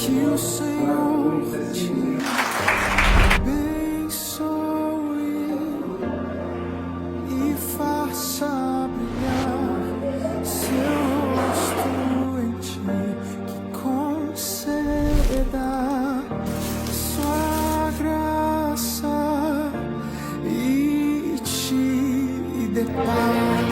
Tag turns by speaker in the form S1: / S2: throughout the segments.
S1: que o Senhor te abençoe e faça brilhar seu rosto em ti, que conceda sua graça e te dê paz.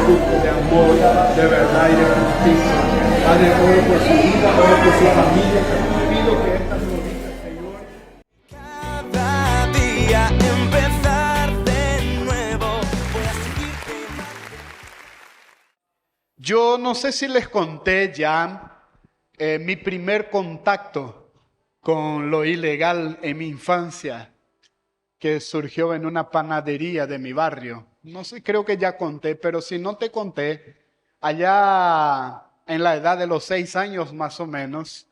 S2: De amor, de verdad y de justicia. Padre, oro por su vida, oro por su familia. Pido que esta rodilla, Señor.
S1: Cada día empezar de nuevo. Voy a seguirte.
S3: Yo no sé si les conté ya mi primer contacto con lo ilegal en mi infancia, que surgió en una panadería de mi barrio. No sé, creo que ya conté, pero si no te conté, allá en la edad de los 6 años más o menos,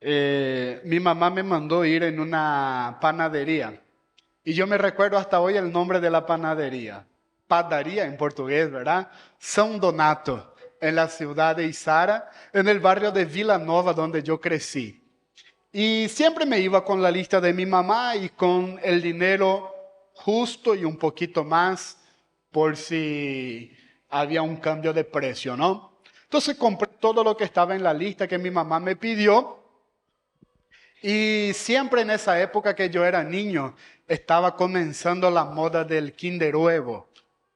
S3: mi mamá me mandó ir en una panadería. Y yo me recuerdo hasta hoy el nombre de la panadería. Padaria en portugués, ¿verdad? São Donato, en la ciudad de Izara, en el barrio de Vila Nova, donde yo crecí. Y siempre me iba con la lista de mi mamá y con el dinero justo y un poquito más por si había un cambio de precio, ¿no? Entonces compré todo lo que estaba en la lista que mi mamá me pidió. Y siempre en esa época que yo era niño, estaba comenzando la moda del Kinder Ovo.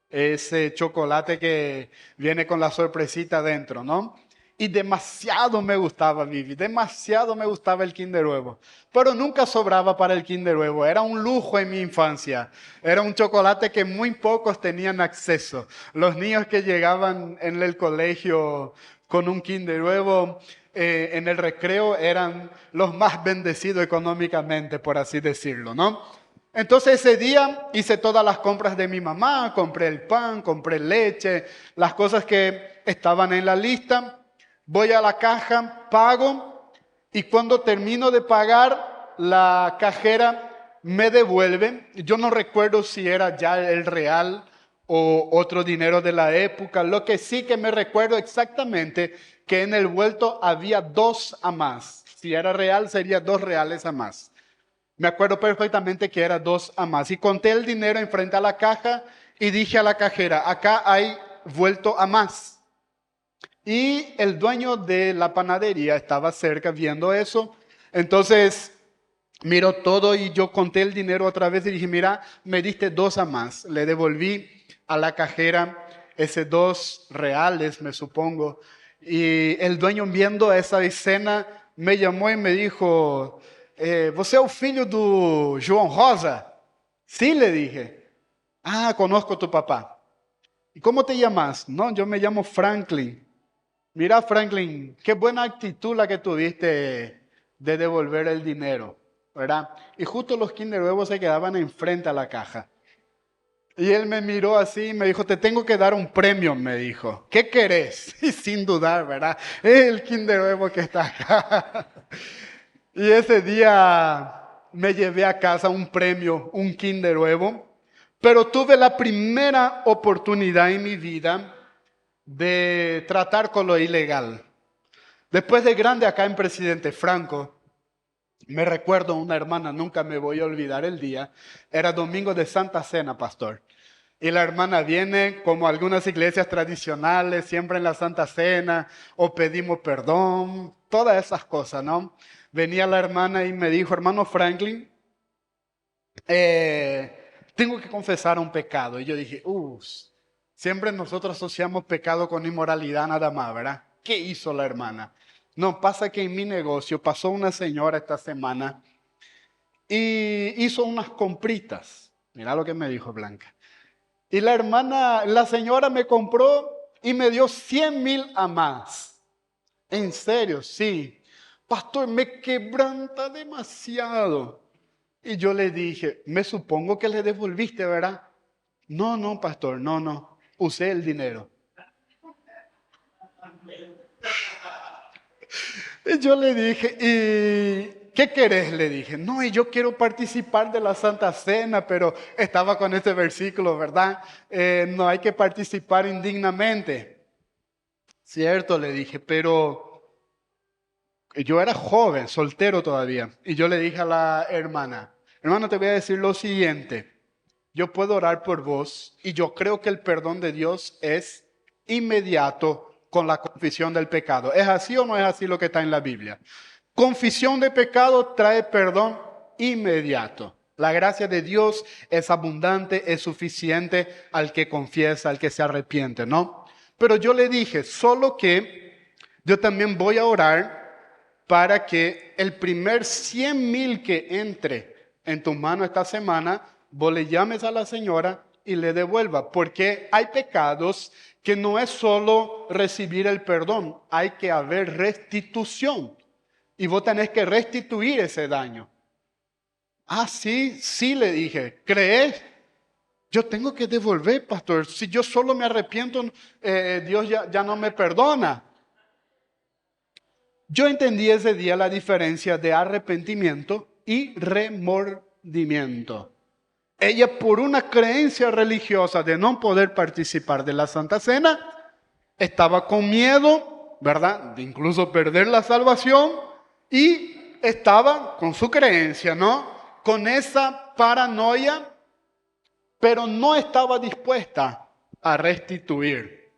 S3: Ese chocolate que viene con la sorpresita dentro, ¿no? Y demasiado me gustaba, Vivi, demasiado me gustaba el Kinder Ovo. Pero nunca sobraba para el Kinder Ovo, era un lujo en mi infancia. Era un chocolate que muy pocos tenían acceso. Los niños que llegaban en el colegio con un Kinder Ovo en el recreo eran los más bendecidos económicamente, por así decirlo, ¿no? Entonces ese día hice todas las compras de mi mamá, compré el pan, compré leche, las cosas que estaban en la lista. Voy a la caja, pago y cuando termino de pagar, la cajera me devuelve. Yo no recuerdo si era ya el real o otro dinero de la época. Lo que sí que me recuerdo exactamente que en el vuelto había 2 a más. Si era real, sería 2 reales a más. Me acuerdo perfectamente que era 2 a más. Y conté el dinero enfrente a la caja y dije a la cajera, acá hay vuelto a más. Y el dueño de la panadería estaba cerca viendo eso. Entonces miró todo y yo conté el dinero otra vez y dije, mira, me diste 2 a más. Le devolví a la cajera ese 2 reales, me supongo. Y el dueño viendo esa escena me llamó y me dijo, ¿você é o filho do João Rosa? Sí, le dije. Ah, conozco a tu papá. ¿Y cómo te llamas? No, yo me llamo Franklin. Mira, Franklin, qué buena actitud la que tuviste de devolver el dinero, ¿verdad? Y justo los Kinder Ovo se quedaban enfrente a la caja. Y él me miró así y me dijo, te tengo que dar un premio, me dijo. ¿Qué querés? Y sin dudar, ¿verdad? Es el Kinder Ovo que está acá. Y ese día me llevé a casa un premio, un Kinder Ovo, pero tuve la primera oportunidad en mi vida de tratar con lo ilegal. Después de grande acá en Presidente Franco, me recuerdo una hermana, nunca me voy a olvidar el día, era domingo de Santa Cena, pastor. Y la hermana viene, como algunas iglesias tradicionales, siempre en la Santa Cena, o pedimos perdón, todas esas cosas, ¿no? Venía la hermana y me dijo, hermano Franklin, tengo que confesar un pecado. Y yo dije, siempre nosotros asociamos pecado con inmoralidad nada más, ¿verdad? ¿Qué hizo la hermana? No, pasa que en mi negocio pasó una señora esta semana y hizo unas compritas. Mira lo que me dijo Blanca. Y la señora me compró y me dio 100,000 a más. En serio, sí. Pastor, me quebranta demasiado. Y yo le dije, me supongo que le devolviste, ¿verdad? No, no, pastor, no. Usé el dinero. Y yo le dije, ¿y qué querés? Le dije, no, y yo quiero participar de la Santa Cena, pero estaba con este versículo, ¿verdad? No hay que participar indignamente. Cierto, le dije, pero yo era joven, soltero todavía. Y yo le dije a la hermana, hermano, te voy a decir lo siguiente. Yo puedo orar por vos y yo creo que el perdón de Dios es inmediato con la confesión del pecado. ¿Es así o no es así lo que está en la Biblia? Confesión de pecado trae perdón inmediato. La gracia de Dios es abundante, es suficiente al que confiesa, al que se arrepiente, ¿no? Pero yo le dije, solo que yo también voy a orar para que el primer 100,000 que entre en tu mano esta semana, vos le llames a la señora y le devuelva. Porque hay pecados que no es solo recibir el perdón, hay que haber restitución. Y vos tenés que restituir ese daño. Ah, sí, le dije, ¿crees? Yo tengo que devolver, pastor. Si yo solo me arrepiento, Dios ya no me perdona. Yo entendí ese día la diferencia de arrepentimiento y remordimiento. Ella, por una creencia religiosa de no poder participar de la Santa Cena, estaba con miedo, ¿verdad? De incluso perder la salvación, y estaba con su creencia, ¿no? Con esa paranoia, pero no estaba dispuesta a restituir.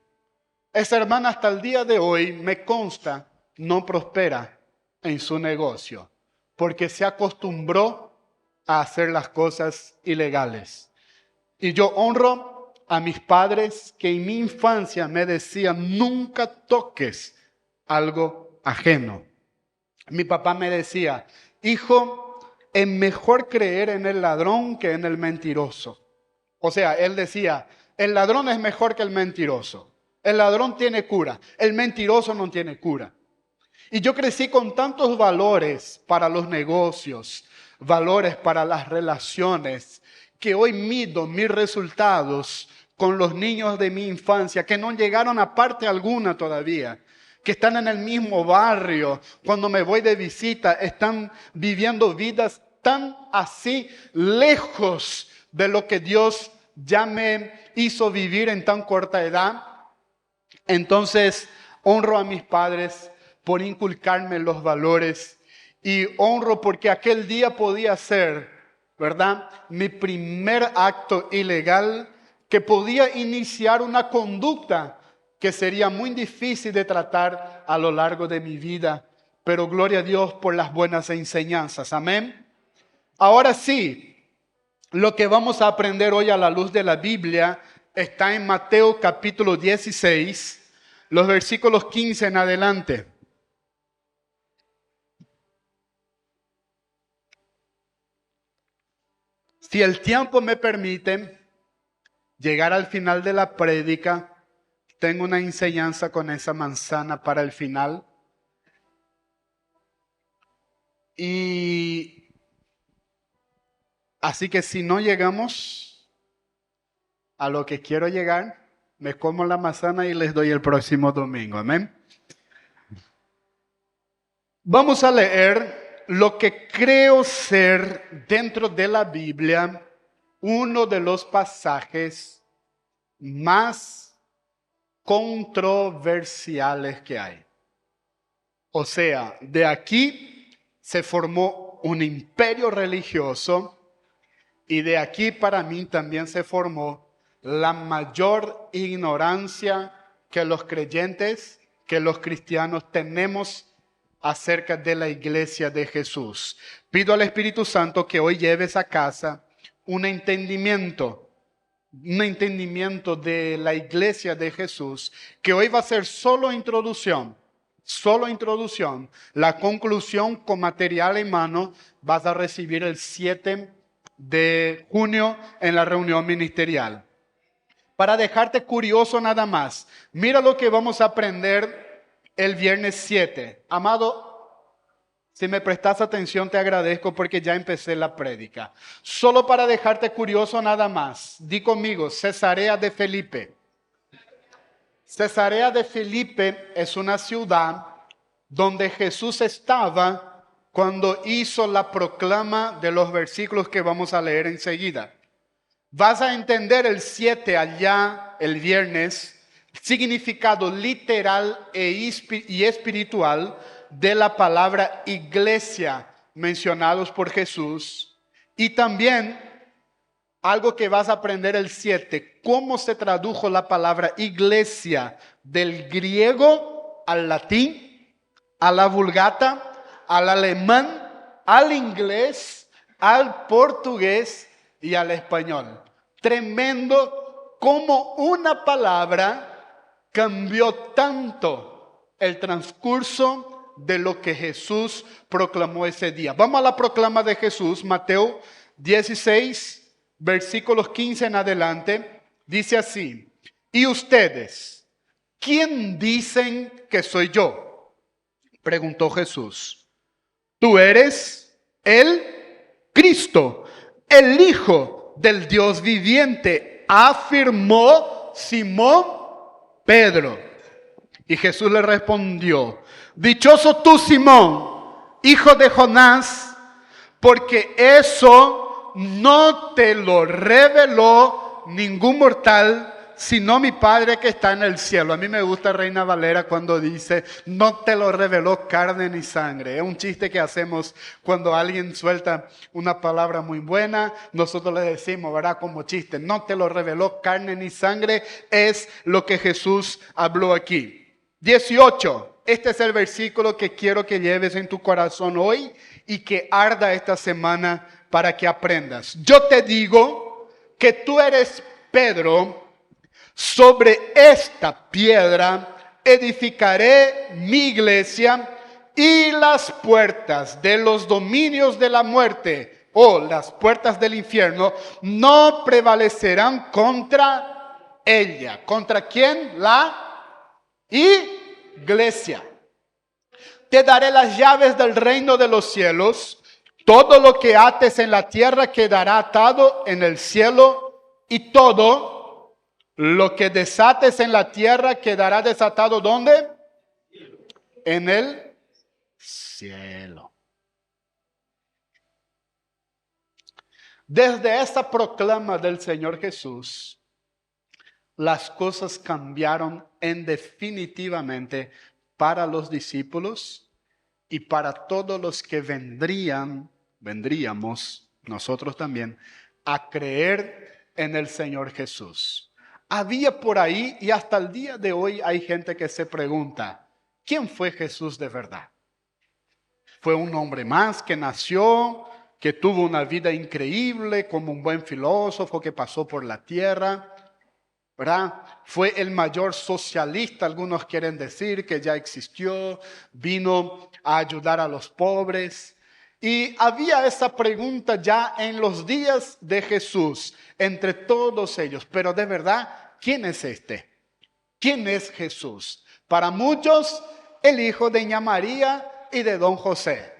S3: Esa hermana hasta el día de hoy, me consta, no prospera en su negocio, porque se acostumbró a hacer las cosas ilegales. Y yo honro a mis padres que en mi infancia me decían, nunca toques algo ajeno. Mi papá me decía, hijo, es mejor creer en el ladrón que en el mentiroso. O sea, él decía, el ladrón es mejor que el mentiroso. El ladrón tiene cura, el mentiroso no tiene cura. Y yo crecí con tantos valores para los negocios, valores para las relaciones, que hoy mido mis resultados con los niños de mi infancia, que no llegaron a parte alguna todavía, que están en el mismo barrio. Cuando me voy de visita, están viviendo vidas tan así lejos de lo que Dios ya me hizo vivir en tan corta edad. Entonces, honro a mis padres por inculcarme los valores, y honro porque aquel día podía ser, ¿verdad?, mi primer acto ilegal que podía iniciar una conducta que sería muy difícil de tratar a lo largo de mi vida. Pero gloria a Dios por las buenas enseñanzas. Amén. Ahora sí, lo que vamos a aprender hoy a la luz de la Biblia está en Mateo capítulo 16, los versículos 15 en adelante. Si el tiempo me permite llegar al final de la prédica, tengo una enseñanza con esa manzana para el final. Y así que si no llegamos a lo que quiero llegar, me como la manzana y les doy el próximo domingo. Amén. Vamos a leer lo que creo ser dentro de la Biblia uno de los pasajes más controversiales que hay. O sea, de aquí se formó un imperio religioso y de aquí para mí también se formó la mayor ignorancia que los creyentes, que los cristianos tenemos acerca de la iglesia de Jesús. Pido al Espíritu Santo que hoy lleves a casa un entendimiento de la iglesia de Jesús, que hoy va a ser solo introducción. La conclusión con material en mano vas a recibir el 7 de junio en la reunión ministerial. Para dejarte curioso nada más, mira lo que vamos a aprender el viernes 7. Amado, si me prestas atención te agradezco porque ya empecé la prédica. Solo para dejarte curioso nada más, di conmigo, Cesarea de Filipe. Cesarea de Filipe es una ciudad donde Jesús estaba cuando hizo la proclama de los versículos que vamos a leer enseguida. Vas a entender el 7 allá, el viernes, significado literal y espiritual de la palabra iglesia mencionados por Jesús. Y también algo que vas a aprender el 7, cómo se tradujo la palabra iglesia del griego al latín, a la vulgata, al alemán, al inglés, al portugués y al español. Tremendo cómo una palabra cambió tanto el transcurso de lo que Jesús proclamó ese día. Vamos a la proclama de Jesús, Mateo 16, versículos 15 en adelante. Dice así: ¿y ustedes, quién dicen que soy yo?, preguntó Jesús. Tú eres el Cristo, el Hijo del Dios viviente, afirmó Simón Pedro. Y Jesús le respondió: dichoso tú, Simón, hijo de Jonás, porque eso no te lo reveló ningún mortal, sino mi Padre que está en el cielo. A mí me gusta Reina Valera cuando dice, no te lo reveló carne ni sangre. Es un chiste que hacemos cuando alguien suelta una palabra muy buena. Nosotros le decimos, ¿verdad? Como chiste, no te lo reveló carne ni sangre. Es lo que Jesús habló aquí. 18. Este es el versículo que quiero que lleves en tu corazón hoy y que arda esta semana para que aprendas. Yo te digo que tú eres Pedro. Sobre esta piedra edificaré mi iglesia y las puertas de los dominios de la muerte o las puertas del infierno no prevalecerán contra ella. ¿Contra quién? La iglesia. Te daré las llaves del reino de los cielos. Todo lo que ates en la tierra quedará atado en el cielo, y todo lo que desates en la tierra quedará desatado, ¿dónde? En el cielo. Desde esta proclama del Señor Jesús, las cosas cambiaron definitivamente para los discípulos y para todos los que vendríamos, nosotros también, a creer en el Señor Jesús. Había por ahí, y hasta el día de hoy hay gente que se pregunta, ¿quién fue Jesús de verdad? ¿Fue un hombre más que nació, que tuvo una vida increíble, como un buen filósofo que pasó por la tierra? ¿Verdad? Fue el mayor socialista, algunos quieren decir, que ya existió, vino a ayudar a los pobres. Y había esa pregunta ya en los días de Jesús, entre todos ellos. Pero de verdad, ¿quién es este? ¿Quién es Jesús? Para muchos, el hijo de Doña María y de don José.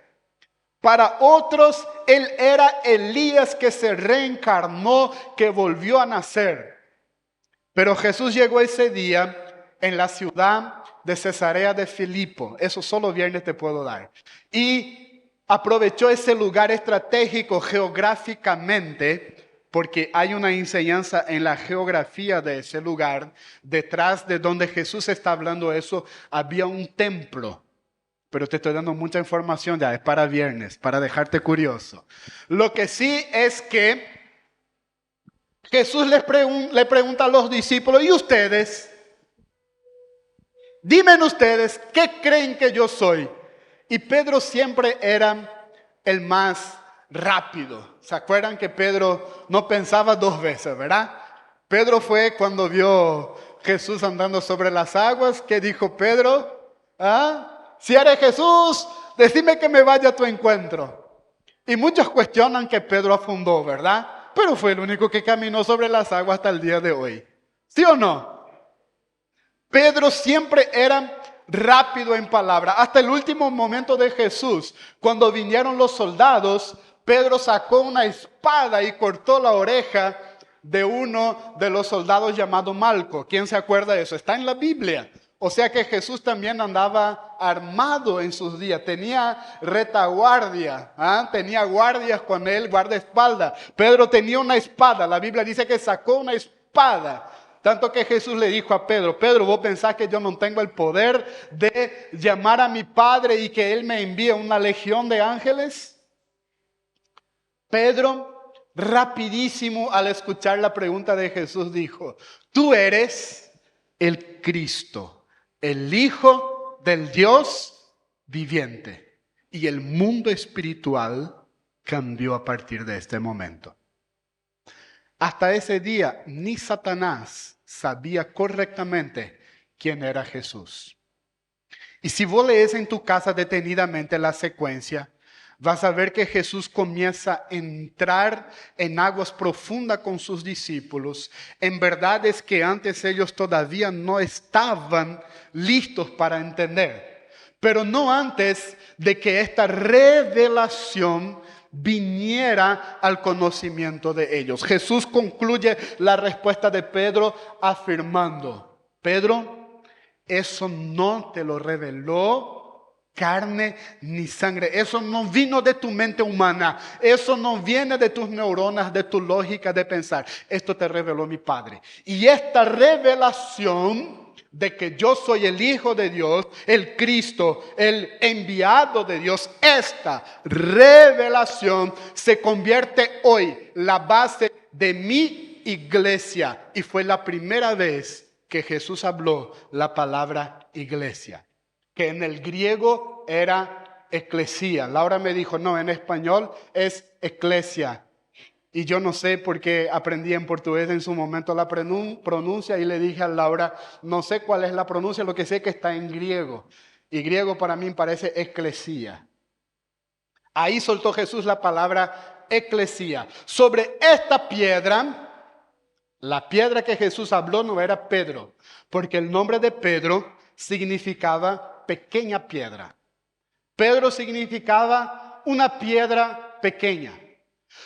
S3: Para otros, él era Elías que se reencarnó, que volvió a nacer. Pero Jesús llegó ese día en la ciudad de Cesarea de Filipo. Eso solo viernes te puedo dar. Y aprovechó ese lugar estratégico geográficamente, porque hay una enseñanza en la geografía de ese lugar. Detrás de donde Jesús está hablando eso, había un templo. Pero te estoy dando mucha información ya, es para viernes, para dejarte curioso. Lo que sí es que Jesús le pregunta a los discípulos, ¿y ustedes? Dime ustedes, ¿qué creen que yo soy? Y Pedro siempre era el más rápido. ¿Se acuerdan que Pedro no pensaba dos veces, verdad? Pedro fue cuando vio Jesús andando sobre las aguas. ¿Qué dijo Pedro? Si eres Jesús, decime que me vaya a tu encuentro. Y muchos cuestionan que Pedro afundó, ¿verdad? Pero fue el único que caminó sobre las aguas hasta el día de hoy. ¿Sí o no? Pedro siempre era rápido en palabra. Hasta el último momento de Jesús, cuando vinieron los soldados, Pedro sacó una espada y cortó la oreja de uno de los soldados llamado Malco. ¿Quién se acuerda de eso? Está en la Biblia. O sea que Jesús también andaba armado en sus días. Tenía retaguardia, tenía guardias con él, guardaespaldas. Pedro tenía una espada. La Biblia dice que sacó una espada. Tanto que Jesús le dijo a Pedro, Pedro, ¿vos pensás que yo no tengo el poder de llamar a mi Padre y que Él me envíe una legión de ángeles? Pedro, rapidísimo al escuchar la pregunta de Jesús, dijo, tú eres el Cristo, el Hijo del Dios viviente. Y el mundo espiritual cambió a partir de este momento. Hasta ese día, ni Satanás sabía correctamente quién era Jesús. Y si vos lees en tu casa detenidamente la secuencia, vas a ver que Jesús comienza a entrar en aguas profundas con sus discípulos. En verdad es que antes ellos todavía no estaban listos para entender. Pero no antes de que esta revelación viniera al conocimiento de ellos. Jesús concluye la respuesta de Pedro afirmando, Pedro, eso no te lo reveló carne ni sangre. Eso no vino de tu mente humana. Eso no viene de tus neuronas, de tu lógica de pensar. Esto te reveló mi Padre. Y esta revelación de que yo soy el Hijo de Dios, el Cristo, el enviado de Dios, esta revelación se convierte hoy la base de mi iglesia. Y fue la primera vez que Jesús habló la palabra iglesia, que en el griego era eclesía. Laura me dijo, no, en español es eclesia. Y yo no sé por qué aprendí en portugués en su momento la pronuncia y le dije a Laura, no sé cuál es la pronuncia, lo que sé que está en griego. Y griego para mí parece eclesía. Ahí soltó Jesús la palabra eclesía. Sobre esta piedra, la piedra que Jesús habló no era Pedro, porque el nombre de Pedro significaba pequeña piedra. Pedro significaba una piedra pequeña.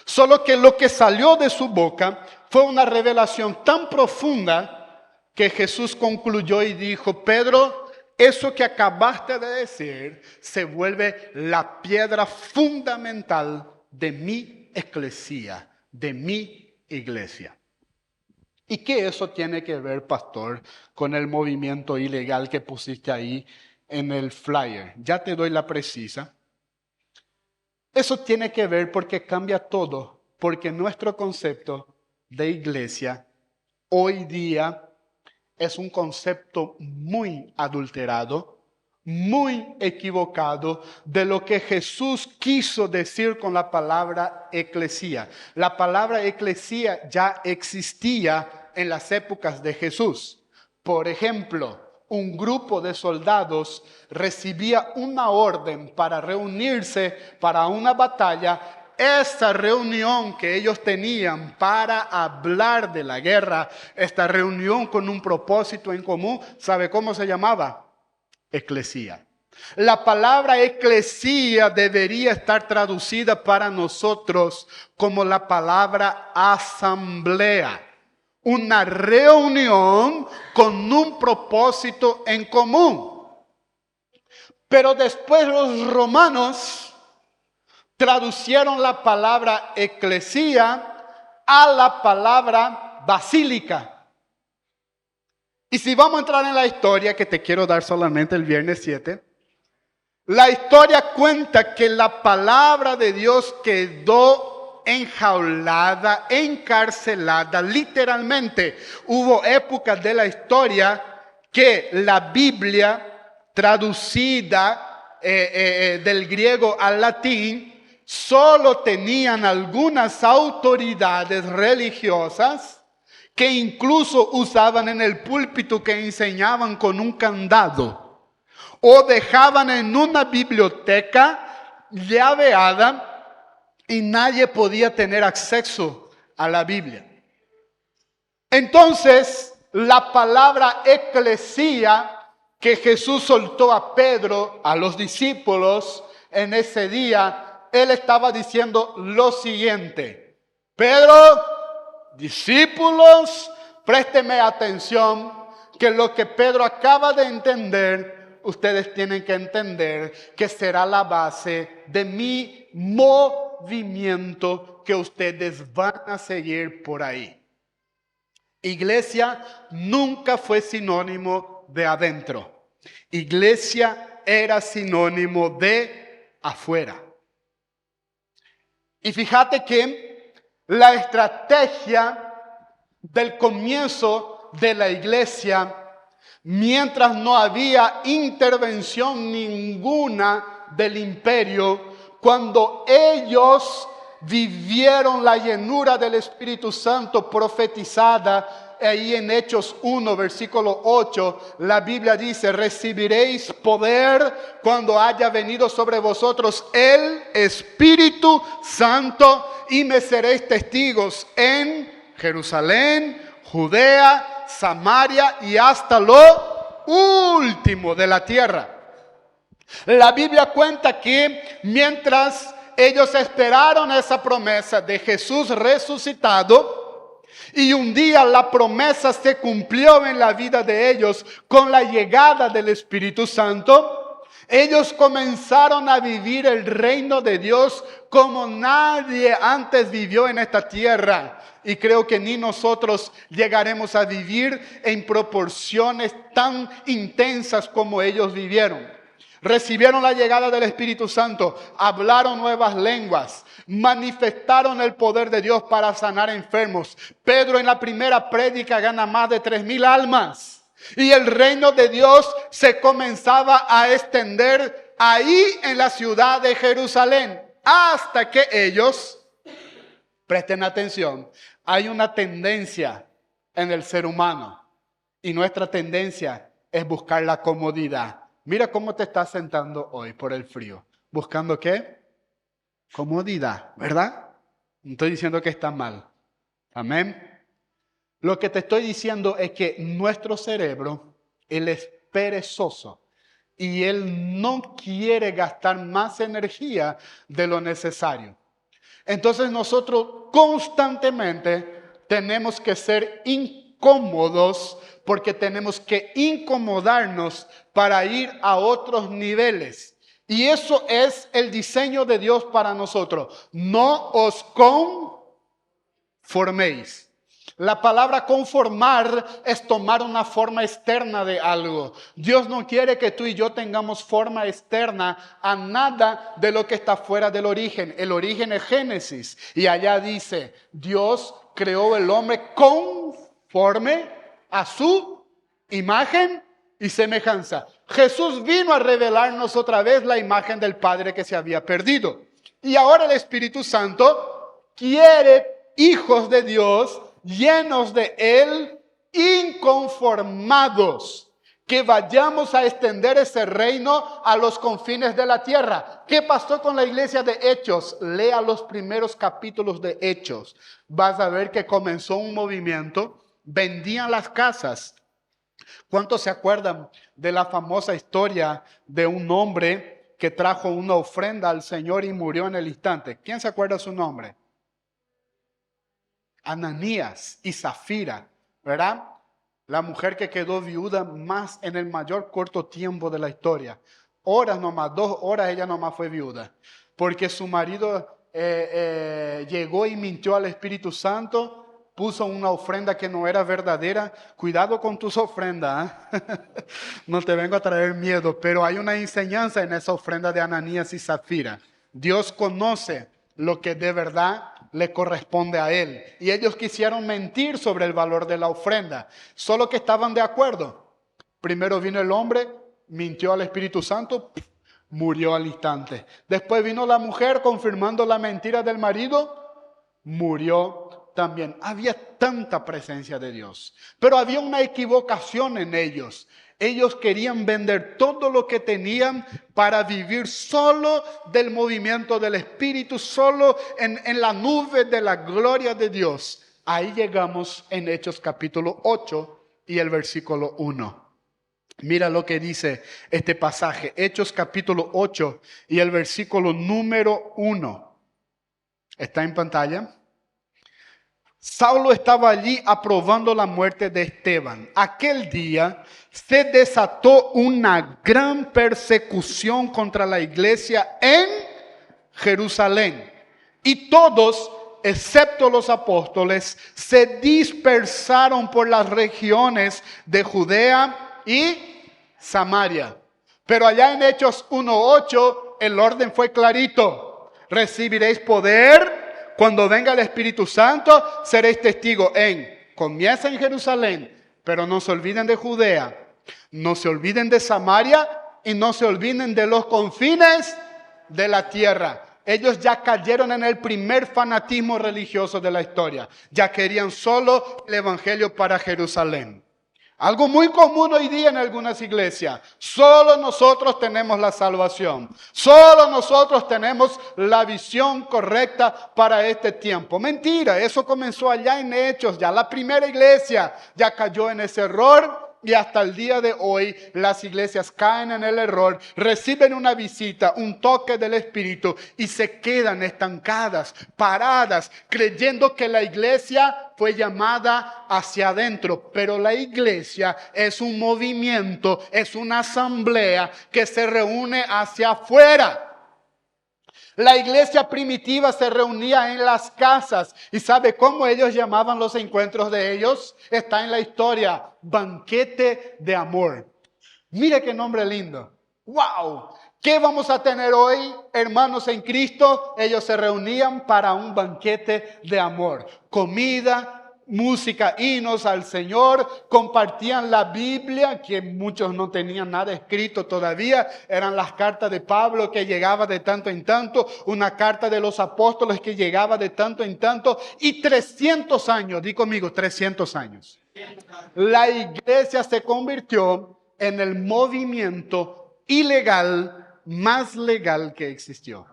S3: Solo que lo que salió de su boca fue una revelación tan profunda que Jesús concluyó y dijo, Pedro, eso que acabaste de decir se vuelve la piedra fundamental de mi eclesía, de mi iglesia. ¿Y qué eso tiene que ver, pastor, con el movimiento ilegal que pusiste ahí en el flyer? Ya te doy la precisa. Eso tiene que ver porque cambia todo, porque nuestro concepto de iglesia hoy día es un concepto muy adulterado, muy equivocado de lo que Jesús quiso decir con la palabra eclesía. La palabra eclesía ya existía en las épocas de Jesús. Por ejemplo, un grupo de soldados recibía una orden para reunirse para una batalla. Esta reunión que ellos tenían para hablar de la guerra, esta reunión con un propósito en común, ¿sabe cómo se llamaba? Eclesía. La palabra eclesía debería estar traducida para nosotros como la palabra asamblea. Una reunión con un propósito en común. Pero después los romanos traducieron la palabra eclesía a la palabra basílica. Y si vamos a entrar en la historia, que te quiero dar solamente el viernes 7, la historia cuenta que la palabra de Dios quedó enjaulada, encarcelada, literalmente. Hubo épocas de la historia que la Biblia, traducida del griego al latín, solo tenían algunas autoridades religiosas que incluso usaban en el púlpito, que enseñaban con un candado. O dejaban en una biblioteca llaveada y nadie podía tener acceso a la Biblia. Entonces, la palabra eclesía que Jesús soltó a Pedro, a los discípulos, en ese día, él estaba diciendo lo siguiente: Pedro, discípulos, présteme atención, que lo que Pedro acaba de entender, ustedes tienen que entender que será la base de mi movimiento que ustedes van a seguir por ahí. Iglesia nunca fue sinónimo de adentro. Iglesia era sinónimo de afuera. Y fíjate que la estrategia del comienzo de la iglesia, mientras no había intervención ninguna del imperio, cuando ellos vivieron la llenura del Espíritu Santo profetizada, ahí en Hechos 1, versículo 8, la Biblia dice: recibiréis poder cuando haya venido sobre vosotros el Espíritu Santo, y me seréis testigos en Jerusalén, Judea, Samaria y hasta lo último de la tierra. La Biblia cuenta que mientras ellos esperaron esa promesa de Jesús resucitado, y un día la promesa se cumplió en la vida de ellos con la llegada del Espíritu Santo, ellos comenzaron a vivir el reino de Dios como nadie antes vivió en esta tierra. Y creo que ni nosotros llegaremos a vivir en proporciones tan intensas como ellos vivieron. Recibieron la llegada del Espíritu Santo, hablaron nuevas lenguas, manifestaron el poder de Dios para sanar enfermos. Pedro en la primera prédica gana más de 3,000 almas. Y el reino de Dios se comenzaba a extender ahí en la ciudad de Jerusalén. Hasta que ellos, presten atención, hay una tendencia en el ser humano. Y nuestra tendencia es buscar la comodidad. Mira cómo te estás sentando hoy por el frío. ¿Buscando qué? Comodidad, ¿verdad? No estoy diciendo que está mal. Amén. Lo que te estoy diciendo es que nuestro cerebro, él es perezoso. Y él no quiere gastar más energía de lo necesario. Entonces nosotros constantemente tenemos que ser incómodos, porque tenemos que incomodarnos para ir a otros niveles. Y eso es el diseño de Dios para nosotros. No os conforméis. La palabra conformar es tomar una forma externa de algo. Dios no quiere que tú y yo tengamos forma externa a nada de lo que está fuera del origen. El origen es Génesis. Y allá dice, Dios creó el hombre conforme a su imagen y semejanza. Jesús vino a revelarnos otra vez la imagen del Padre que se había perdido. Y ahora el Espíritu Santo quiere hijos de Dios llenos de Él, inconformados, que vayamos a extender ese reino a los confines de la tierra. ¿Qué pasó con la iglesia de Hechos? Lea los primeros capítulos de Hechos. Vas a ver que comenzó un movimiento, vendían las casas. ¿Cuántos se acuerdan de la famosa historia de un hombre que trajo una ofrenda al Señor y murió en el instante? ¿Quién se acuerda su nombre? Ananías y Zafira, ¿verdad? La mujer que quedó viuda más en el mayor corto tiempo de la historia. Horas nomás, 2 horas ella nomás fue viuda. porque su marido llegó y mintió al Espíritu Santo, puso una ofrenda que no era verdadera. Cuidado con tus ofrendas, ¿eh? No te vengo a traer miedo, pero hay una enseñanza en esa ofrenda de Ananías y Zafira. Dios conoce lo que de verdad le corresponde a Él. Y ellos quisieron mentir sobre el valor de la ofrenda, solo que estaban de acuerdo. Primero vino el hombre, mintió al Espíritu Santo, murió al instante. Después vino la mujer confirmando la mentira del marido, murió también. Había tanta presencia de Dios, pero había una equivocación en ellos. Ellos querían vender todo lo que tenían para vivir solo del movimiento del Espíritu, solo en la nube de la gloria de Dios. Ahí llegamos en Hechos capítulo 8 y el versículo 1. Mira lo que dice este pasaje, Hechos capítulo 8 y el versículo número 1. ¿Está en pantalla? Saulo estaba allí aprobando la muerte de Esteban. Aquel día se desató una gran persecución contra la iglesia en Jerusalén. Y todos, excepto los apóstoles, se dispersaron por las regiones de Judea y Samaria. Pero allá en Hechos 1:8 el orden fue clarito. Recibiréis poder cuando venga el Espíritu Santo, seréis testigos comienza en Jerusalén, pero no se olviden de Judea, no se olviden de Samaria y no se olviden de los confines de la tierra. Ellos ya cayeron en el primer fanatismo religioso de la historia. Ya querían solo el evangelio para Jerusalén. Algo muy común hoy día en algunas iglesias. Solo nosotros tenemos la salvación. Solo nosotros tenemos la visión correcta para este tiempo. Mentira, eso comenzó allá en Hechos. Ya la primera iglesia ya cayó en ese error. Y hasta el día de hoy las iglesias caen en el error, reciben una visita, un toque del Espíritu y se quedan estancadas, paradas, creyendo que la iglesia fue llamada hacia adentro. Pero la iglesia es un movimiento, es una asamblea que se reúne hacia afuera. La iglesia primitiva se reunía en las casas. ¿Y sabe cómo ellos llamaban los encuentros de ellos? Está en la historia. Banquete de amor. Mire qué nombre lindo. ¡Wow! ¿Qué vamos a tener hoy, hermanos en Cristo? Ellos se reunían para un banquete de amor. Comida, música, himnos al Señor, compartían la Biblia, que muchos no tenían nada escrito todavía, eran las cartas de Pablo que llegaba de tanto en tanto, una carta de los apóstoles que llegaba de tanto en tanto, y 300 años, di conmigo, 300 años. La iglesia se convirtió en el movimiento ilegal más legal que existió.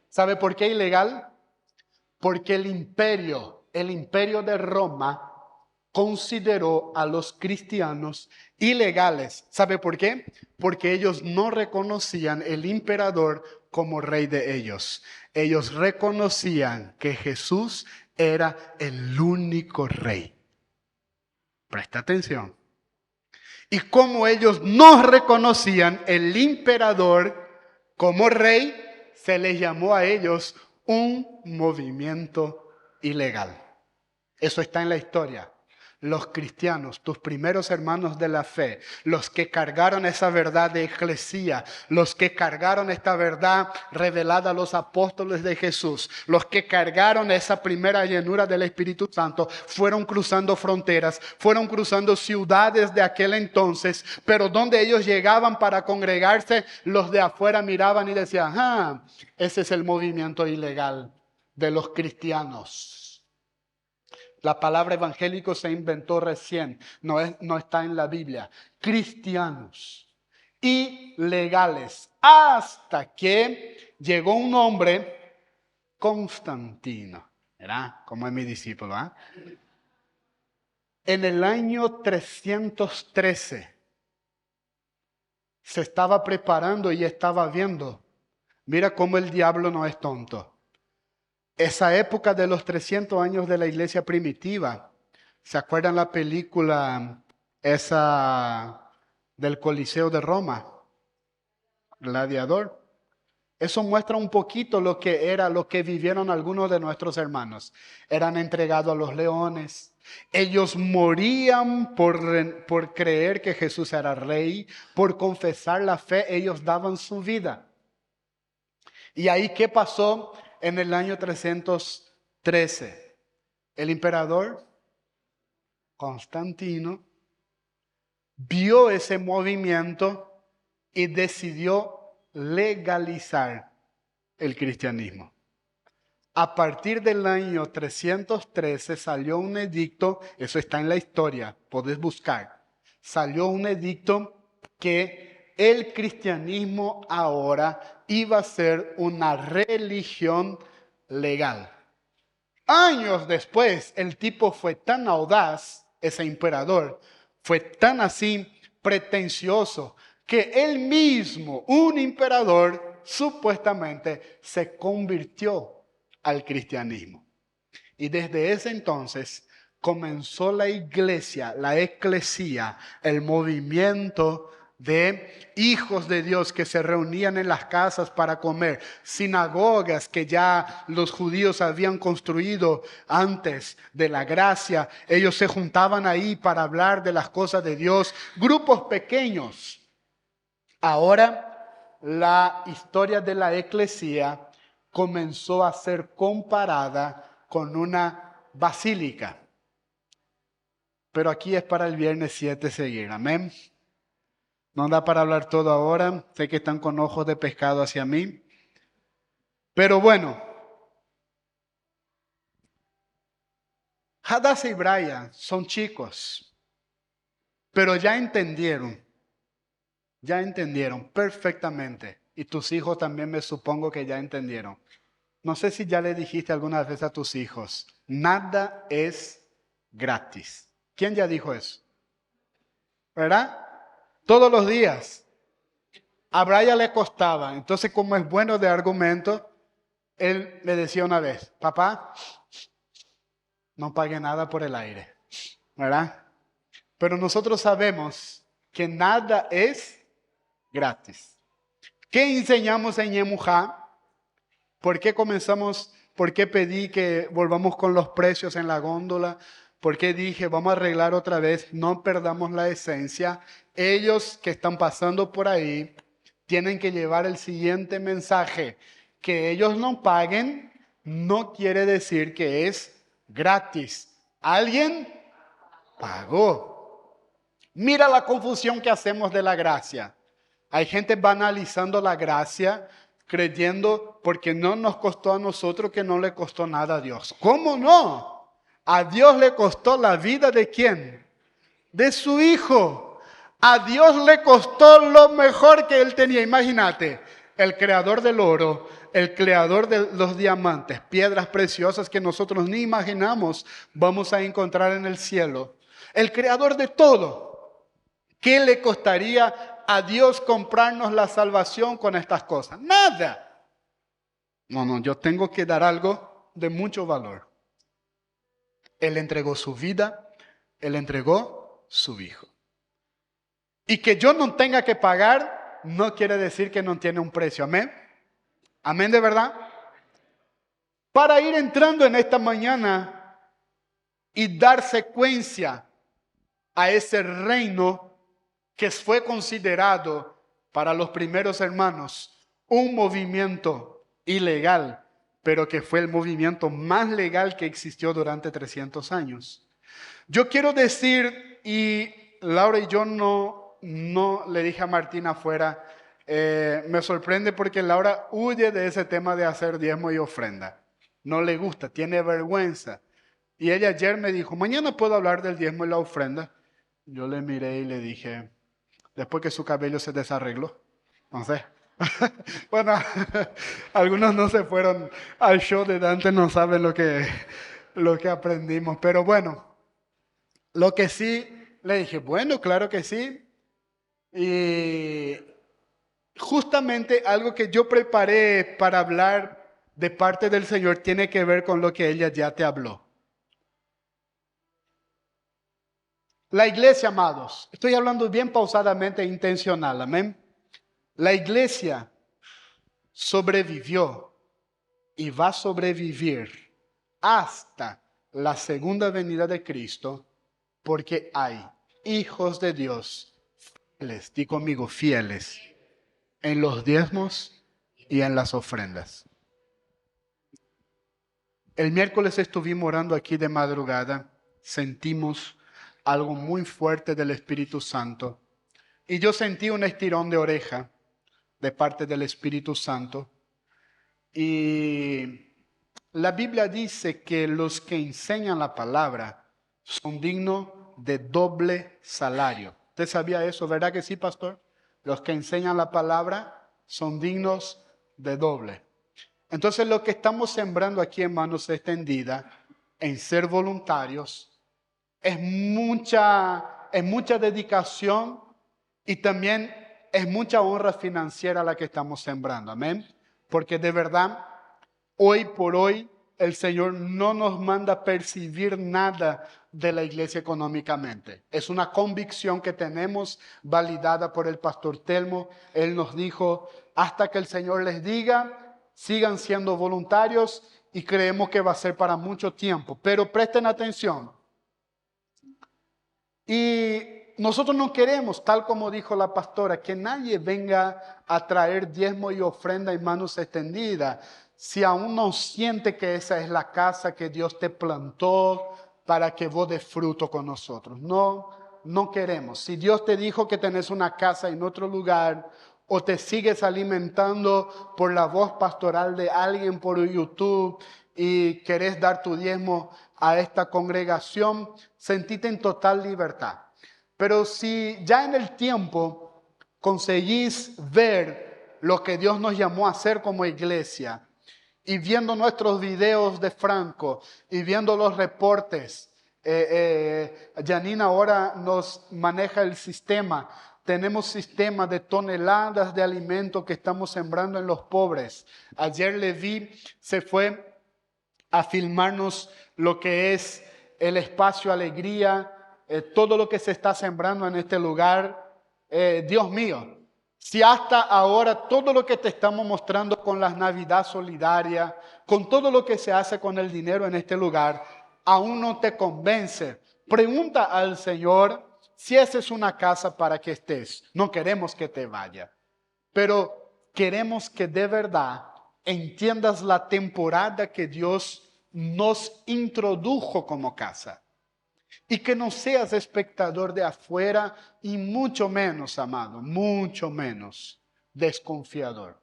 S3: ¿Sabe por qué ilegal? Porque el imperio de Roma consideró a los cristianos ilegales. ¿Sabe por qué? Porque ellos no reconocían el emperador como rey de ellos. Ellos reconocían que Jesús era el único rey. Presta atención. Y como ellos no reconocían el emperador como rey, se les llamó a ellos un movimiento ilegal. Eso está en la historia. Los cristianos, tus primeros hermanos de la fe, los que cargaron esa verdad de eclesía, los que cargaron esta verdad revelada a los apóstoles de Jesús, los que cargaron esa primera llenura del Espíritu Santo, fueron cruzando fronteras, fueron cruzando ciudades de aquel entonces, pero donde ellos llegaban para congregarse, los de afuera miraban y decían, ese es el movimiento ilegal de los cristianos. La palabra evangélico se inventó recién, no está en la Biblia. Cristianos ilegales, hasta que llegó un hombre, Constantino, ¿verdad? Como es mi discípulo, ¿eh? En el año 313 se estaba preparando y estaba viendo. Mira cómo el diablo no es tonto. Esa época de los 300 años de la iglesia primitiva. ¿Se acuerdan la película esa del Coliseo de Roma? Gladiador. Eso muestra un poquito lo que vivieron algunos de nuestros hermanos. Eran entregados a los leones. Ellos morían por creer que Jesús era rey, por confesar la fe, ellos daban su vida. ¿Y ahí qué pasó en el año 313? El emperador Constantino vio ese movimiento y decidió legalizar el cristianismo. A partir del año 313 salió un edicto, eso está en la historia, podés buscar. Salió un edicto que el cristianismo ahora iba a ser una religión legal. Años después, el tipo fue tan audaz, ese emperador, fue tan así pretencioso, que él mismo, un emperador, supuestamente se convirtió al cristianismo. Y desde ese entonces comenzó la iglesia, la eclesía, el movimiento de hijos de Dios que se reunían en las casas para comer, sinagogas que ya los judíos habían construido antes de la gracia. Ellos se juntaban ahí para hablar de las cosas de Dios, grupos pequeños. Ahora la historia de la eclesía comenzó a ser comparada con una basílica. Pero aquí es para el viernes 7 seguir, amén. No da para hablar todo ahora, sé que están con ojos de pescado hacia mí. Pero bueno, Hadassah y Brian son chicos, pero ya entendieron perfectamente. Y tus hijos también me supongo que ya entendieron. No sé si ya le dijiste alguna vez a tus hijos, nada es gratis. ¿Quién ya dijo eso? ¿Verdad? Todos los días. A Brian le costaba. Entonces, como es bueno de argumento, él le decía una vez, papá, no pague nada por el aire. ¿Verdad? Pero nosotros sabemos que nada es gratis. ¿Qué enseñamos en Yemujá? ¿Por qué comenzamos? ¿Por qué pedí que volvamos con los precios en la góndola? ¿Por qué dije vamos a arreglar otra vez? No perdamos la esencia. Ellos que están pasando por ahí tienen que llevar el siguiente mensaje. Que ellos no paguen no quiere decir que es gratis. ¿Alguien pagó? Mira la confusión que hacemos de la gracia. Hay gente banalizando la gracia, creyendo porque no nos costó a nosotros que no le costó nada a Dios. ¿Cómo no? A Dios le costó la vida ¿de quién? De su Hijo. A Dios le costó lo mejor que Él tenía. Imagínate, el creador del oro, el creador de los diamantes, piedras preciosas que nosotros ni imaginamos vamos a encontrar en el cielo. El creador de todo. ¿Qué le costaría a Dios comprarnos la salvación con estas cosas? Nada. No, yo tengo que dar algo de mucho valor. Él entregó su vida, Él entregó su Hijo. Y que yo no tenga que pagar no quiere decir que no tiene un precio. Amén. Amén de verdad. Para ir entrando en esta mañana y dar secuencia a ese reino que fue considerado para los primeros hermanos un movimiento ilegal, pero que fue el movimiento más legal que existió durante 300 años. Yo quiero decir, y Laura y yo no le dije a Martina afuera, me sorprende porque Laura huye de ese tema de hacer diezmo y ofrenda. No le gusta, tiene vergüenza. Y ella ayer me dijo, mañana puedo hablar del diezmo y la ofrenda. Yo le miré y le dije, después que su cabello se desarregló, no sé. Bueno, algunos no se fueron al show de Dante, no saben lo que aprendimos. Pero bueno, lo que sí, le dije, bueno, claro que sí. Y justamente algo que yo preparé para hablar de parte del Señor tiene que ver con lo que ella ya te habló. La iglesia, amados, estoy hablando bien pausadamente e intencional, amén. La iglesia sobrevivió y va a sobrevivir hasta la segunda venida de Cristo, porque hay hijos de Dios fieles, di conmigo, fieles, en los diezmos y en las ofrendas. El miércoles estuvimos orando aquí de madrugada, sentimos algo muy fuerte del Espíritu Santo y yo sentí un estirón de oreja de parte del Espíritu Santo. Y la Biblia dice que los que enseñan la palabra son dignos de doble salario. ¿Usted sabía eso? ¿Verdad que sí, pastor? Los que enseñan la palabra son dignos de doble. Entonces lo que estamos sembrando aquí en Manos Extendidas, en ser voluntarios, es mucha dedicación y también es mucha honra financiera la que estamos sembrando. Amén. Porque de verdad, hoy por hoy, el Señor no nos manda percibir nada de la iglesia económicamente. Es una convicción que tenemos validada por el pastor Telmo. Él nos dijo, hasta que el Señor les diga, sigan siendo voluntarios, y creemos que va a ser para mucho tiempo. Pero presten atención. Y nosotros no queremos, tal como dijo la pastora, que nadie venga a traer diezmo y ofrenda en Manos Extendidas si aún no siente que esa es la casa que Dios te plantó para que vos des fruto con nosotros. No queremos. Si Dios te dijo que tenés una casa en otro lugar, o te sigues alimentando por la voz pastoral de alguien por YouTube y querés dar tu diezmo a esta congregación, sentite en total libertad. Pero si ya en el tiempo conseguís ver lo que Dios nos llamó a hacer como iglesia, y viendo nuestros videos de Franco y viendo los reportes, Janine ahora nos maneja el sistema. Tenemos sistema de toneladas de alimento que estamos sembrando en los pobres. Ayer Levi se fue a filmarnos lo que es el espacio Alegría, todo lo que se está sembrando en este lugar. Dios mío, si hasta ahora todo lo que te estamos mostrando con la Navidad Solidaria, con todo lo que se hace con el dinero en este lugar, aún no te convence, pregunta al Señor si esa es una casa para que estés. No queremos que te vaya, pero queremos que de verdad entiendas la temporada que Dios nos introdujo como casa. Y que no seas espectador de afuera y mucho menos, amado, mucho menos desconfiador.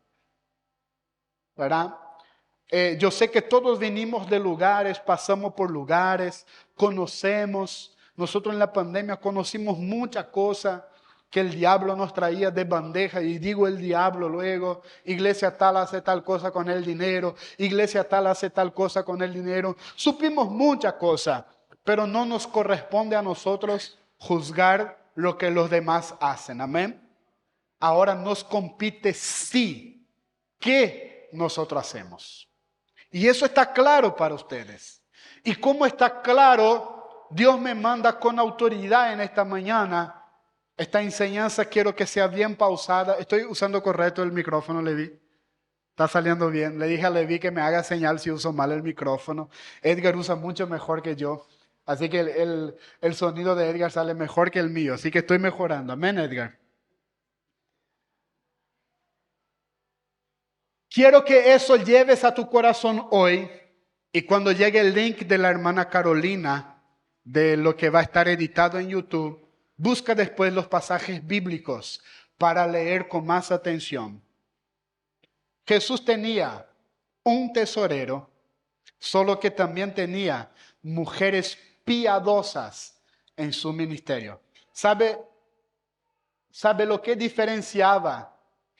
S3: ¿Verdad? Yo sé que todos venimos de lugares, pasamos por lugares, conocemos. Nosotros en la pandemia conocimos muchas cosas que el diablo nos traía de bandeja. Y digo el diablo luego, iglesia tal hace tal cosa con el dinero, iglesia tal hace tal cosa con el dinero. Supimos muchas cosas. Pero no nos corresponde a nosotros juzgar lo que los demás hacen. Amén. Ahora nos compite sí qué nosotros hacemos. Y eso está claro para ustedes. Y como está claro, Dios me manda con autoridad en esta mañana. Esta enseñanza quiero que sea bien pausada. Estoy usando correcto el micrófono, Levi. Está saliendo bien. Le dije a Levi que me haga señal si uso mal el micrófono. Edgar usa mucho mejor que yo. Así que el sonido de Edgar sale mejor que el mío. Así que estoy mejorando. Amén, Edgar. Quiero que eso lleves a tu corazón hoy. Y cuando llegue el link de la hermana Carolina, de lo que va a estar editado en YouTube, busca después los pasajes bíblicos para leer con más atención. Jesús tenía un tesorero, solo que también tenía mujeres piadosas en su ministerio. ¿Sabe lo que diferenciaba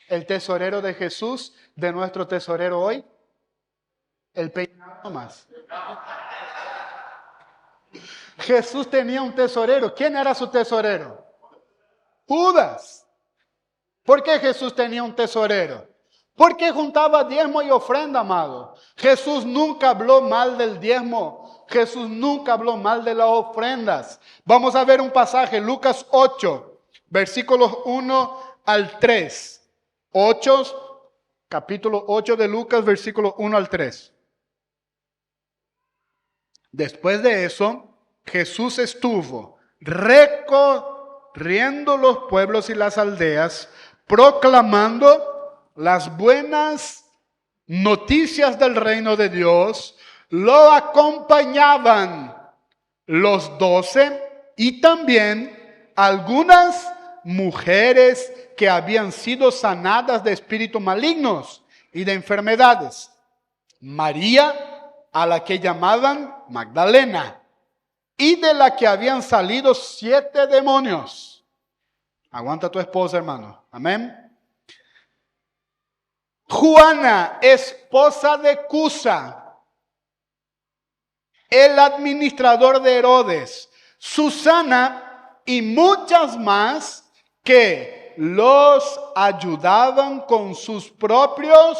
S3: el tesorero de Jesús de nuestro tesorero hoy? El peinado más. Jesús tenía un tesorero. ¿Quién era su tesorero? Judas. ¿Por qué Jesús tenía un tesorero? Porque juntaba diezmo y ofrenda, amado. Jesús nunca habló mal del diezmo. Jesús nunca habló mal de las ofrendas. Vamos a ver un pasaje, Lucas 8, versículos 1 al 3. 8, capítulo 8 de Lucas, versículo 1 al 3. Después de eso, Jesús estuvo recorriendo los pueblos y las aldeas, proclamando las buenas noticias del reino de Dios. Lo acompañaban los 12 y también algunas mujeres que habían sido sanadas de espíritus malignos y de enfermedades. María, a la que llamaban Magdalena, y de la que habían salido 7 demonios. Aguanta a tu esposa, hermano. Amén. Juana, esposa de Cusa, el administrador de Herodes, Susana y muchas más que los ayudaban con sus propios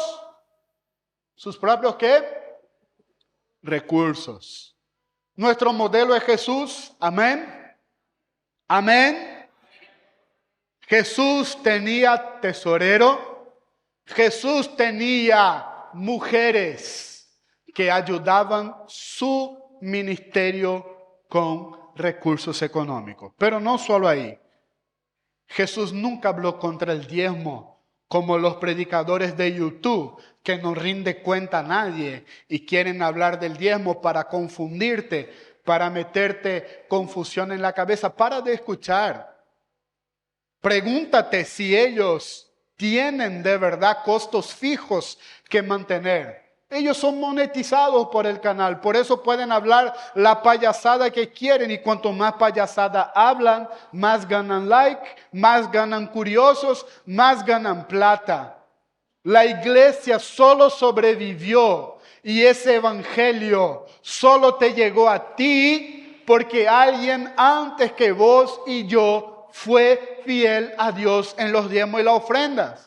S3: ¿qué? Recursos. Nuestro modelo es Jesús. Amén. Amén. Jesús tenía tesorero. Jesús tenía mujeres que ayudaban su ministerio con recursos económicos. Pero no solo ahí. Jesús nunca habló contra el diezmo como los predicadores de YouTube que no rinde cuenta a nadie y quieren hablar del diezmo para confundirte, para meterte confusión en la cabeza. Para de escuchar. Pregúntate si ellos tienen de verdad costos fijos que mantener. Ellos son monetizados por el canal, por eso pueden hablar la payasada que quieren, y cuanto más payasada hablan, más ganan like, más ganan curiosos, más ganan plata. La iglesia solo sobrevivió y ese evangelio solo te llegó a ti porque alguien antes que vos y yo fue fiel a Dios en los diezmos y las ofrendas.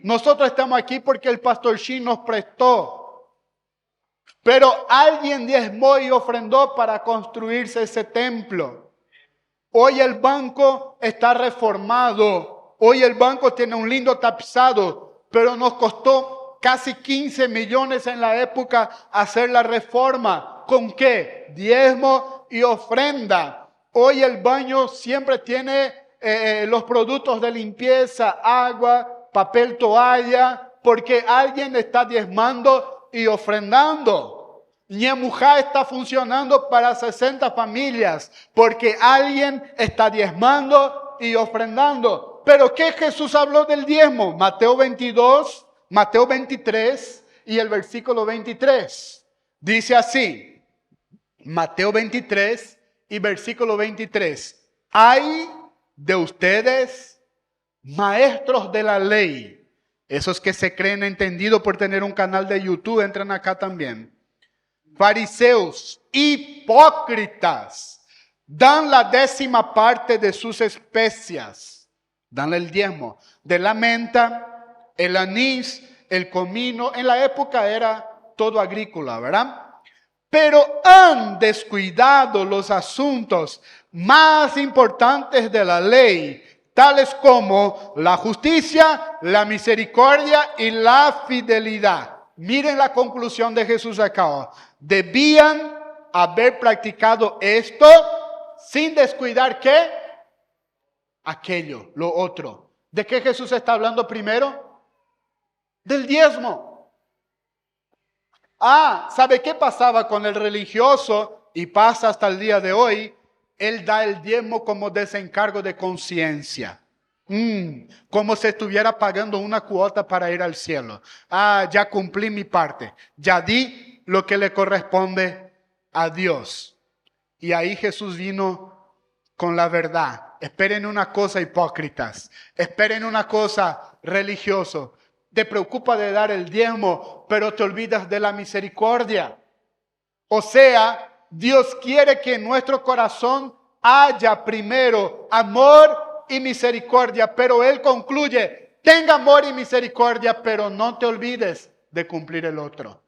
S3: Nosotros estamos aquí porque el pastor Shin nos prestó. Pero alguien diezmó y ofrendó para construirse ese templo. Hoy el banco está reformado. Hoy el banco tiene un lindo tapizado. Pero nos costó casi 15 millones en la época hacer la reforma. ¿Con qué? Diezmo y ofrenda. Hoy el baño siempre tiene los productos de limpieza, agua, papel toalla, porque alguien está diezmando y ofrendando. Ñemujá está funcionando para 60 familias, porque alguien está diezmando y ofrendando. Pero ¿qué Jesús habló del diezmo? Mateo 22, Mateo 23 y el versículo 23. Dice así, Mateo 23 y versículo 23. Hay de ustedes, maestros de la ley, esos que se creen entendidos por tener un canal de YouTube, entran acá también. Fariseos, hipócritas, dan la 10ª parte de sus especias, dan el diezmo, de la menta, el anís, el comino. En la época era todo agrícola, ¿verdad? Pero han descuidado los asuntos más importantes de la ley, tales como la justicia, la misericordia y la fidelidad. Miren la conclusión de Jesús acá. Debían haber practicado esto sin descuidar ¿qué? Aquello, lo otro. ¿De qué Jesús está hablando primero? Del diezmo. ¿Sabe qué pasaba con el religioso? Y pasa hasta el día de hoy. Él da el diezmo como desencargo de conciencia. Como si estuviera pagando una cuota para ir al cielo. Ya cumplí mi parte. Ya di lo que le corresponde a Dios. Y ahí Jesús vino con la verdad. Esperen una cosa, hipócritas. Esperen una cosa, religioso. Te preocupa de dar el diezmo, pero te olvidas de la misericordia. O sea, Dios quiere que en nuestro corazón haya primero amor y misericordia, pero Él concluye, tenga amor y misericordia, pero no te olvides de cumplir el otro.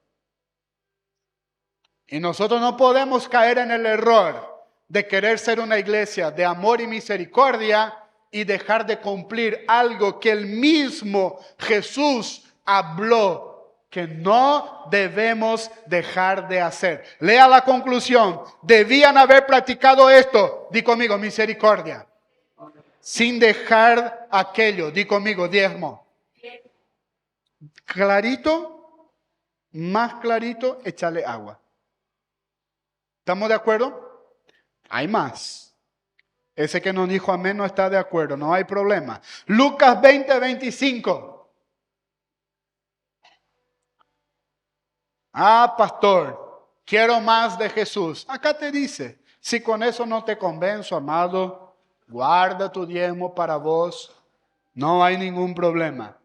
S3: Y nosotros no podemos caer en el error de querer ser una iglesia de amor y misericordia y dejar de cumplir algo que el mismo Jesús habló que no debemos dejar de hacer. Lea la conclusión. Debían haber practicado esto. Di conmigo, misericordia. Sin dejar aquello. Di conmigo, diezmo. Clarito, más clarito, échale agua. ¿Estamos de acuerdo? Hay más. Ese que nos dijo amén no está de acuerdo, no hay problema. Lucas 20:25. Ah, pastor, quiero más de Jesús. Acá te dice, si con eso no te convenzo, amado, guarda tu diezmo para vos. No hay ningún problema.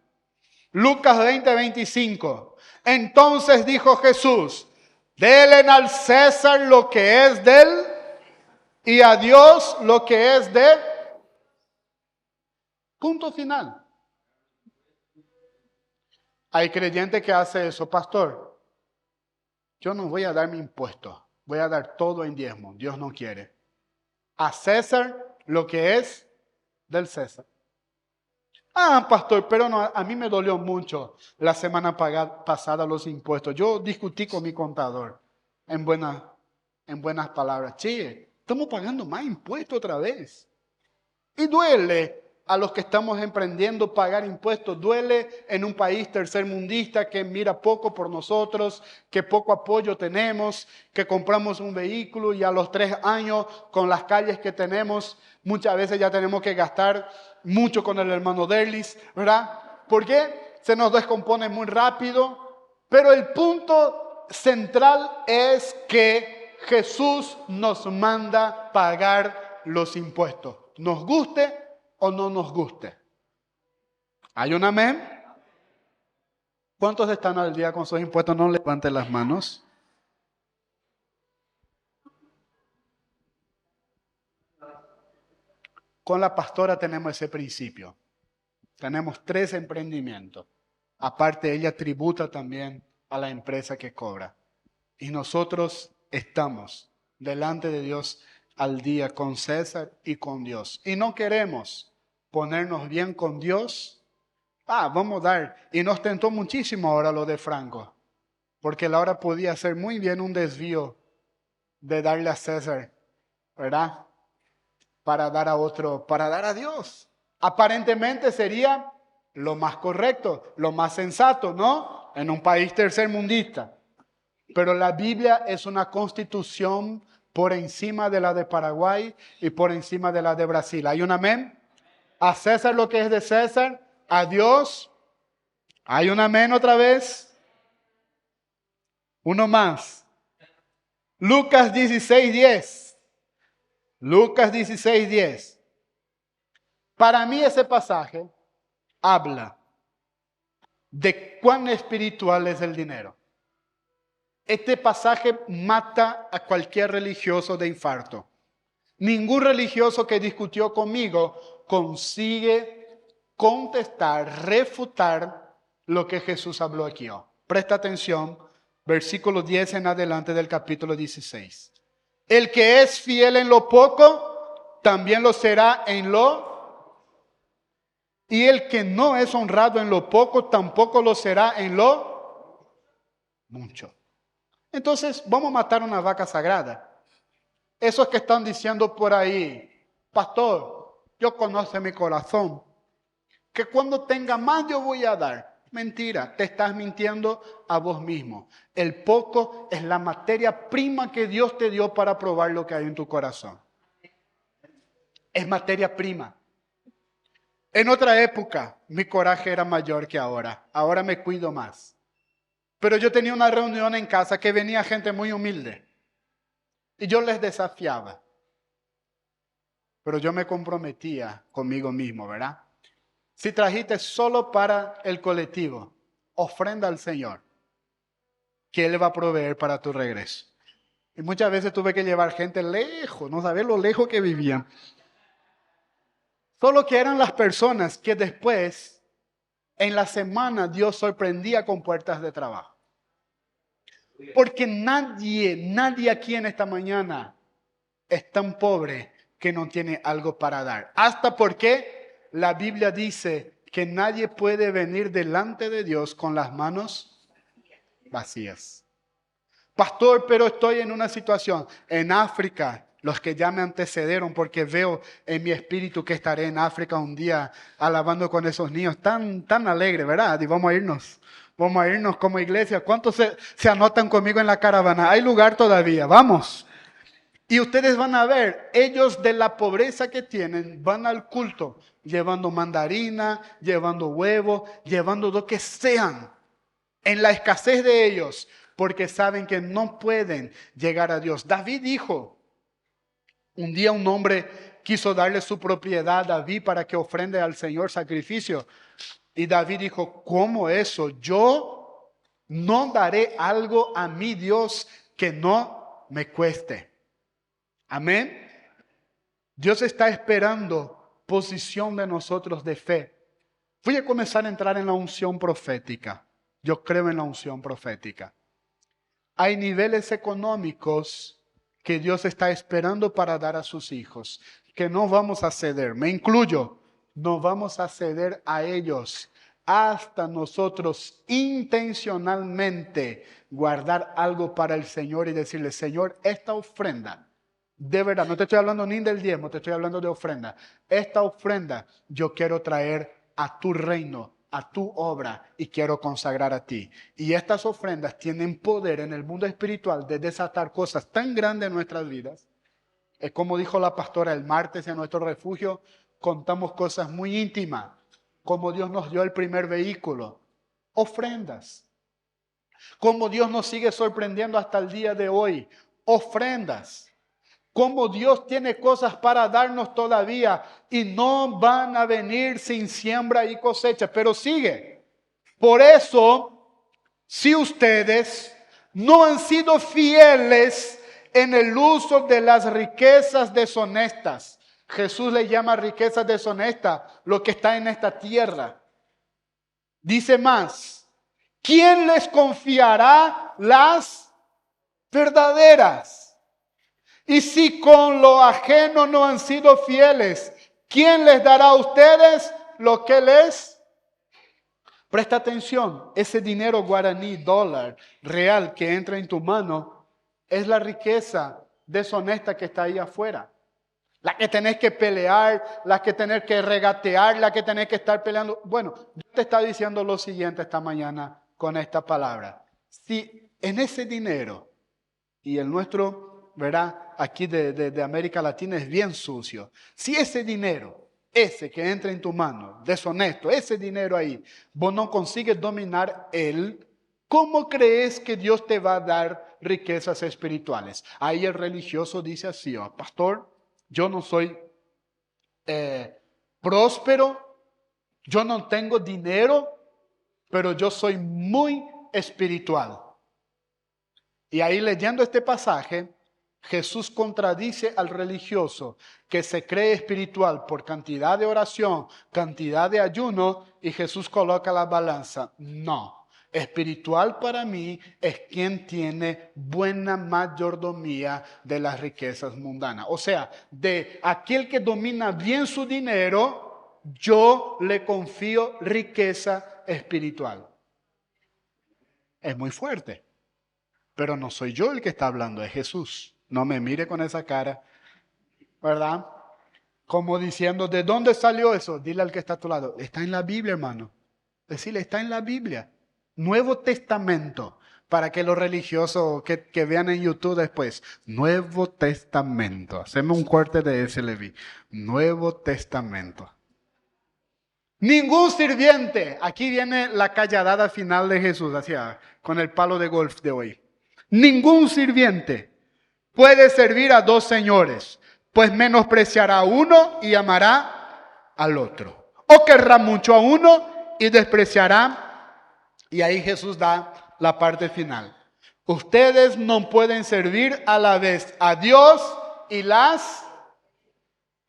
S3: Lucas 20:25. Entonces dijo Jesús, denle al César lo que es de él y a Dios lo que es de él. Punto final. Hay creyente que hace eso, pastor. Yo no voy a dar mi impuesto, voy a dar todo en diezmo. Dios no quiere. A César lo que es del César. Ah, pastor, pero no, a mí me dolió mucho la semana pasada los impuestos. Yo discutí con mi contador en buenas palabras. Che, estamos pagando más impuestos otra vez. Y duele a los que estamos emprendiendo pagar impuestos. Duele en un país tercermundista que mira poco por nosotros, que poco apoyo tenemos, que compramos un vehículo y a los 3 años con las calles que tenemos, muchas veces ya tenemos que gastar mucho con el hermano Derlis, ¿verdad? ¿Por qué? Se nos descompone muy rápido. Pero el punto central es que Jesús nos manda pagar los impuestos. Nos guste o no nos guste. ¿Hay un amén? ¿Cuántos están al día con sus impuestos? No levanten las manos. Con la pastora tenemos ese principio. Tenemos 3 emprendimientos. Aparte, ella tributa también a la empresa que cobra. Y nosotros estamos delante de Dios al día con César y con Dios. Y no queremos ponernos bien con Dios. Vamos a dar. Y nos tentó muchísimo ahora lo de Franco. Porque Laura podía hacer muy bien un desvío de darle a César, ¿verdad? Para dar a otro, para dar a Dios. Aparentemente sería lo más correcto, lo más sensato, ¿no? En un país tercermundista. Pero la Biblia es una constitución por encima de la de Paraguay y por encima de la de Brasil. ¿Hay un amén? A César lo que es de César, a Dios. ¿Hay un amén otra vez? Uno más. Lucas 16:10. Lucas 16:10. Para mí ese pasaje habla de cuán espiritual es el dinero. Este pasaje mata a cualquier religioso de infarto. Ningún religioso que discutió conmigo consigue contestar, refutar lo que Jesús habló aquí. Presta atención, versículo 10 en adelante del capítulo 16. El que es fiel en lo poco, también lo será en lo... Y el que no es honrado en lo poco, tampoco lo será en lo mucho. Entonces, vamos a matar una vaca sagrada. Esos que están diciendo por ahí, pastor, yo conozco mi corazón, que cuando tenga más yo voy a dar. Mentira, te estás mintiendo a vos mismo. El poco es la materia prima que Dios te dio para probar lo que hay en tu corazón. Es materia prima. En otra época, mi coraje era mayor que ahora. Ahora me cuido más. Pero yo tenía una reunión en casa que venía gente muy humilde. Y yo les desafiaba. Pero yo me comprometía conmigo mismo, ¿verdad? Si trajiste solo para el colectivo, ofrenda al Señor, que Él va a proveer para tu regreso. Y muchas veces tuve que llevar gente lejos, no sabes lo lejos que vivían. Solo que eran las personas que después, en la semana, Dios sorprendía con puertas de trabajo. Porque nadie aquí en esta mañana es tan pobre que no tiene algo para dar. Hasta porque la Biblia dice que nadie puede venir delante de Dios con las manos vacías. Pastor, pero estoy en una situación en África. Los que ya me antecedieron, porque veo en mi espíritu que estaré en África un día alabando con esos niños tan alegre, ¿verdad? Y vamos a irnos como iglesia. ¿Cuántos se anotan conmigo en la caravana? Hay lugar todavía, vamos. Y ustedes van a ver, ellos de la pobreza que tienen van al culto, llevando mandarina, llevando huevo, llevando lo que sean, en la escasez de ellos, porque saben que no pueden llegar a Dios. David dijo, un día un hombre quiso darle su propiedad a David para que ofrende al Señor sacrificio. Y David dijo, ¿cómo eso? Yo no daré algo a mi Dios que no me cueste. Amén. Dios está esperando posición de nosotros de fe. Voy a comenzar a entrar en la unción profética. Yo creo en la unción profética. Hay niveles económicos que Dios está esperando para dar a sus hijos, que no vamos a ceder, me incluyo, no vamos a ceder a ellos hasta nosotros intencionalmente guardar algo para el Señor y decirle, Señor, esta ofrenda, de verdad, no te estoy hablando ni del diezmo, te estoy hablando de ofrenda. Esta ofrenda yo quiero traer a tu reino, a tu obra, y quiero consagrar a ti. Y estas ofrendas tienen poder en el mundo espiritual de desatar cosas tan grandes en nuestras vidas. Es como dijo la pastora el martes en nuestro refugio, contamos cosas muy íntimas, como Dios nos dio el primer vehículo, ofrendas. Como Dios nos sigue sorprendiendo hasta el día de hoy, ofrendas. Como Dios tiene cosas para darnos todavía y no van a venir sin siembra y cosecha, pero sigue. Por eso, si ustedes no han sido fieles en el uso de las riquezas deshonestas, Jesús le llama riquezas deshonestas lo que está en esta tierra. Dice más, ¿quién les confiará las verdaderas? Y si con lo ajeno no han sido fieles, ¿quién les dará a ustedes lo que les? Presta atención, ese dinero guaraní, dólar real que entra en tu mano, es la riqueza deshonesta que está ahí afuera. La que tenés que pelear, la que tenés que regatear, la que tenés que estar peleando. Bueno, Dios te está diciendo lo siguiente esta mañana con esta palabra. Si en ese dinero, y el nuestro, ¿verdad? Aquí de América Latina es bien sucio. Si ese dinero, ese que entra en tu mano, deshonesto, ese dinero ahí, vos no consigues dominar él, ¿cómo crees que Dios te va a dar riquezas espirituales? Ahí el religioso dice así, oh, pastor, yo no soy próspero, yo no tengo dinero, pero yo soy muy espiritual. Y ahí leyendo este pasaje, Jesús contradice al religioso que se cree espiritual por cantidad de oración, cantidad de ayuno, y Jesús coloca la balanza. No, espiritual para mí es quien tiene buena mayordomía de las riquezas mundanas. O sea, de aquel que domina bien su dinero, yo le confío riqueza espiritual. Es muy fuerte, pero no soy yo el que está hablando, es Jesús. No me mire con esa cara, ¿verdad? Como diciendo, ¿de dónde salió eso? Dile al que está a tu lado, está en la Biblia, hermano. Decirle, está en la Biblia. Nuevo Testamento, para que los religiosos que vean en YouTube después. Nuevo Testamento. Haceme un corte de ese, Levi. Nuevo Testamento. Ningún sirviente. Aquí viene la calladada final de Jesús, hacia, con el palo de golf de hoy. Ningún sirviente puede servir a dos señores, pues menospreciará a uno y amará al otro. O querrá mucho a uno y despreciará. Y ahí Jesús da la parte final. Ustedes no pueden servir a la vez a Dios y las...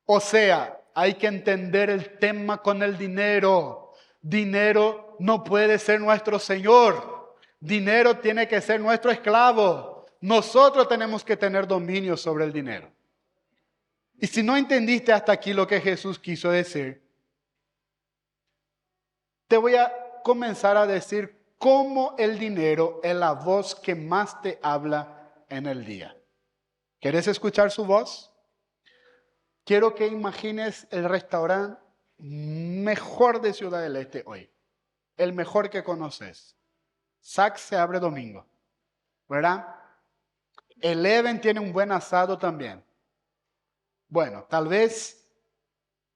S3: O sea, hay que entender el tema con el dinero. Dinero no puede ser nuestro Señor. Dinero tiene que ser nuestro esclavo. Nosotros tenemos que tener dominio sobre el dinero. Y si no entendiste hasta aquí lo que Jesús quiso decir, te voy a comenzar a decir cómo el dinero es la voz que más te habla en el día. ¿Quieres escuchar su voz? Quiero que imagines el restaurante mejor de Ciudad del Este hoy. El mejor que conoces. Saks se abre domingo, ¿verdad? Eleven tiene un buen asado también. Bueno, tal vez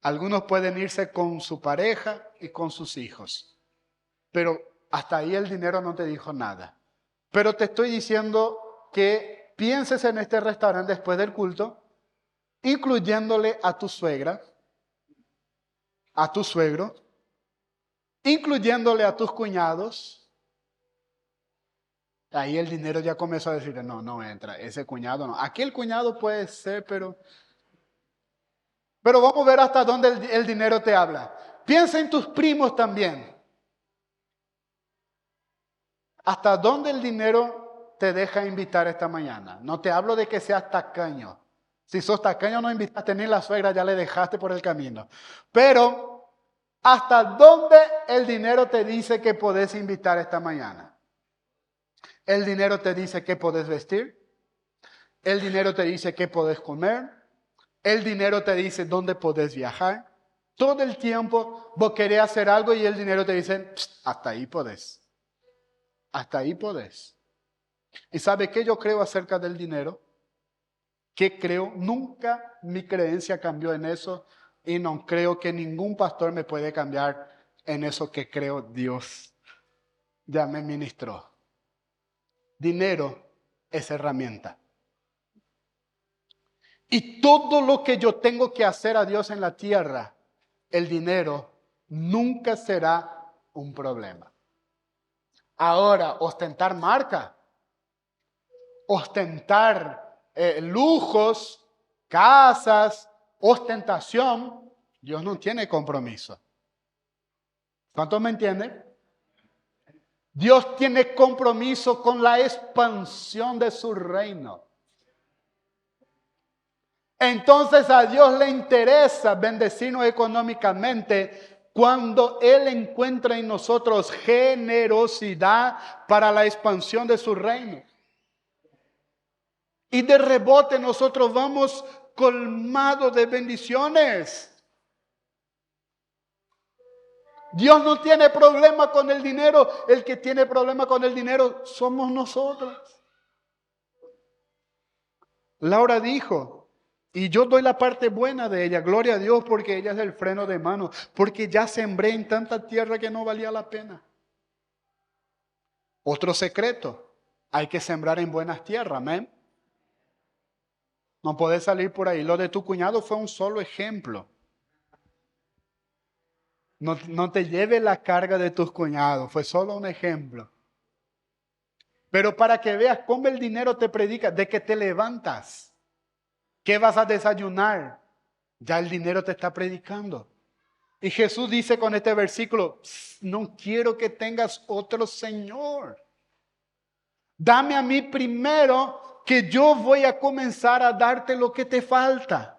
S3: algunos pueden irse con su pareja y con sus hijos. Pero hasta ahí el dinero no te dijo nada. Pero te estoy diciendo que pienses en este restaurante después del culto, incluyéndole a tu suegra, a tu suegro, incluyéndole a tus cuñados. Ahí el dinero ya comenzó a decir, no, no entra, ese cuñado no. Aquel cuñado puede ser, pero vamos a ver hasta dónde el dinero te habla. Piensa en tus primos también. ¿Hasta dónde el dinero te deja invitar esta mañana? No te hablo de que seas tacaño. Si sos tacaño no invitaste ni la suegra, ya le dejaste por el camino. Pero, ¿hasta dónde el dinero te dice que podés invitar esta mañana? El dinero te dice qué podés vestir. El dinero te dice qué podés comer. El dinero te dice dónde podés viajar. Todo el tiempo vos querés hacer algo y el dinero te dice, hasta ahí podés. Hasta ahí podés. ¿Y sabe qué yo creo acerca del dinero? ¿Qué creo? Nunca mi creencia cambió en eso y no creo que ningún pastor me puede cambiar en eso que creo Dios ya me ministró. Dinero es herramienta. Y todo lo que yo tengo que hacer a Dios en la tierra, el dinero nunca será un problema. Ahora, ostentar marca, ostentar lujos, casas, ostentación, Dios no tiene compromiso. ¿Cuántos me entienden? Dios tiene compromiso con la expansión de su reino. Entonces a Dios le interesa bendecirnos económicamente cuando Él encuentra en nosotros generosidad para la expansión de su reino. Y de rebote nosotros vamos colmados de bendiciones. Dios no tiene problema con el dinero. El que tiene problema con el dinero somos nosotros. Laura dijo, y yo doy la parte buena de ella, gloria a Dios, porque ella es el freno de mano, porque ya sembré en tanta tierra que no valía la pena. Otro secreto, hay que sembrar en buenas tierras, amén. No podés salir por ahí. Lo de tu cuñado fue un solo ejemplo. No te lleve la carga de tus cuñados, fue solo un ejemplo. Pero para que veas cómo el dinero te predica, de que te levantas, ¿qué vas a desayunar? Ya el dinero te está predicando. Y Jesús dice con este versículo, no quiero que tengas otro Señor. Dame a mí primero que yo voy a comenzar a darte lo que te falta.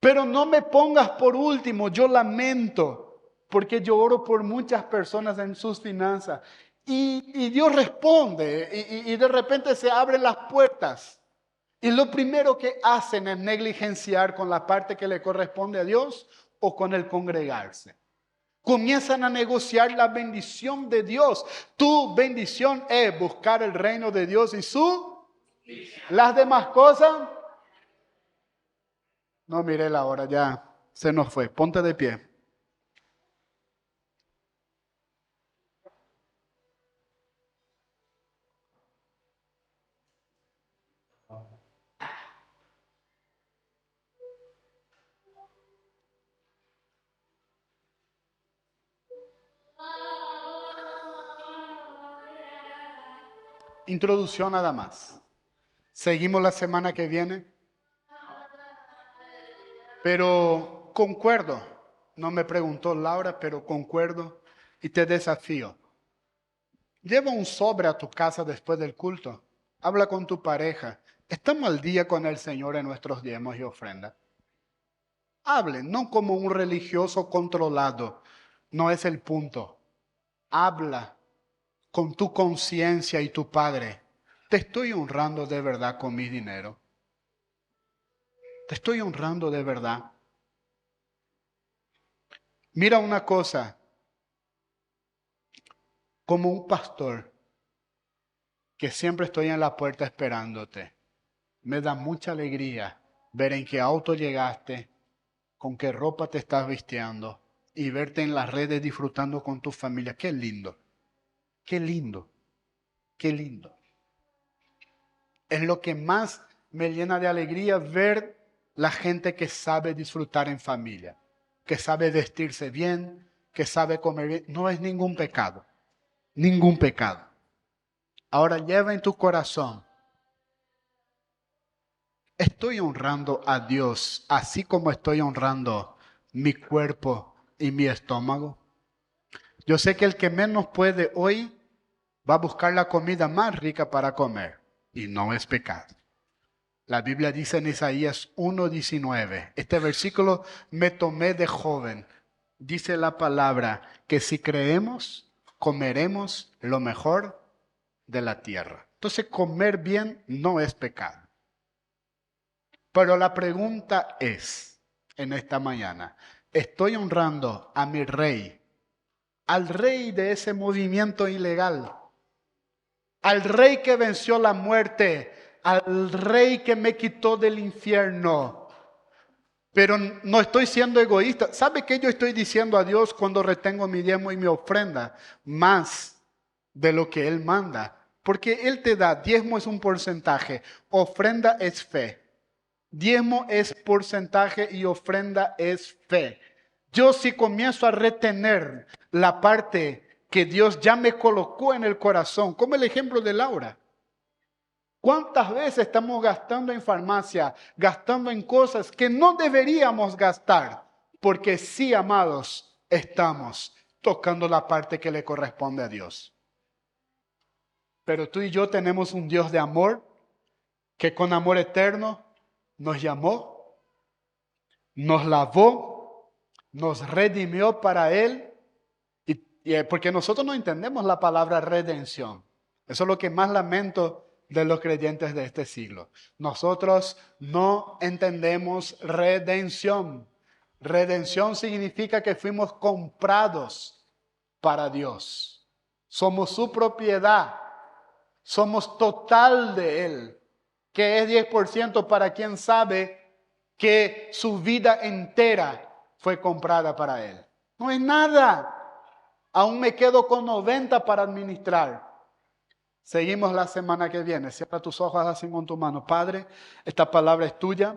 S3: Pero no me pongas por último, yo lamento, porque yo oro por muchas personas en sus finanzas. Y Dios responde y de repente se abren las puertas. Y lo primero que hacen es negligenciar con la parte que le corresponde a Dios o con el congregarse. Comienzan a negociar la bendición de Dios. Tu bendición es buscar el reino de Dios y las demás cosas. No mire la hora, ya se nos fue. Ponte de pie. Introducción nada más. Seguimos la semana que viene. Pero concuerdo, no me preguntó Laura, pero concuerdo y te desafío. Lleva un sobre a tu casa después del culto. Habla con tu pareja. Estamos al día con el Señor en nuestros diezmos y ofrendas. Hable, no como un religioso controlado, no es el punto. Habla con tu conciencia y tu Padre. ¿Te estoy honrando de verdad con mi dinero? ¿Te estoy honrando de verdad? Mira una cosa. Como un pastor que siempre estoy en la puerta esperándote, me da mucha alegría ver en qué auto llegaste, con qué ropa te estás vistiendo y verte en las redes disfrutando con tu familia. Qué lindo, qué lindo, qué lindo. Es lo que más me llena de alegría, ver la gente que sabe disfrutar en familia, que sabe vestirse bien, que sabe comer bien. No es ningún pecado, ningún pecado. Ahora lleva en tu corazón: estoy honrando a Dios así como estoy honrando mi cuerpo y mi estómago. Yo sé que el que menos puede hoy va a buscar la comida más rica para comer, y no es pecado. La Biblia dice en Isaías 1:19, este versículo me tomé de joven. Dice la palabra que si creemos, comeremos lo mejor de la tierra. Entonces, comer bien no es pecado. Pero la pregunta es, en esta mañana, ¿estoy honrando a mi rey, al rey de ese movimiento ilegal, al rey que venció la muerte, al rey que me quitó del infierno? Pero no estoy siendo egoísta. ¿Sabe qué yo estoy diciendo a Dios cuando retengo mi diezmo y mi ofrenda? Más de lo que Él manda. Porque Él te da, diezmo es un porcentaje, ofrenda es fe. Diezmo es porcentaje y ofrenda es fe. Yo si comienzo a retener la parte que Dios ya me colocó en el corazón, como el ejemplo de Laura. ¿Cuántas veces estamos gastando en farmacia, gastando en cosas que no deberíamos gastar? Porque sí, amados, estamos tocando la parte que le corresponde a Dios. Pero tú y yo tenemos un Dios de amor que con amor eterno nos llamó, nos lavó, nos redimió para Él. Y porque nosotros no entendemos la palabra redención. Eso es lo que más lamento de los creyentes de este siglo. Nosotros no entendemos redención. Redención significa que fuimos comprados para Dios. Somos su propiedad. Somos total de Él. Que es 10% para quien sabe que su vida entera fue comprada para Él. No es nada. Aún me quedo con 90 para administrar. Seguimos la semana que viene. Cierra tus ojos así con tu mano. Padre, esta palabra es tuya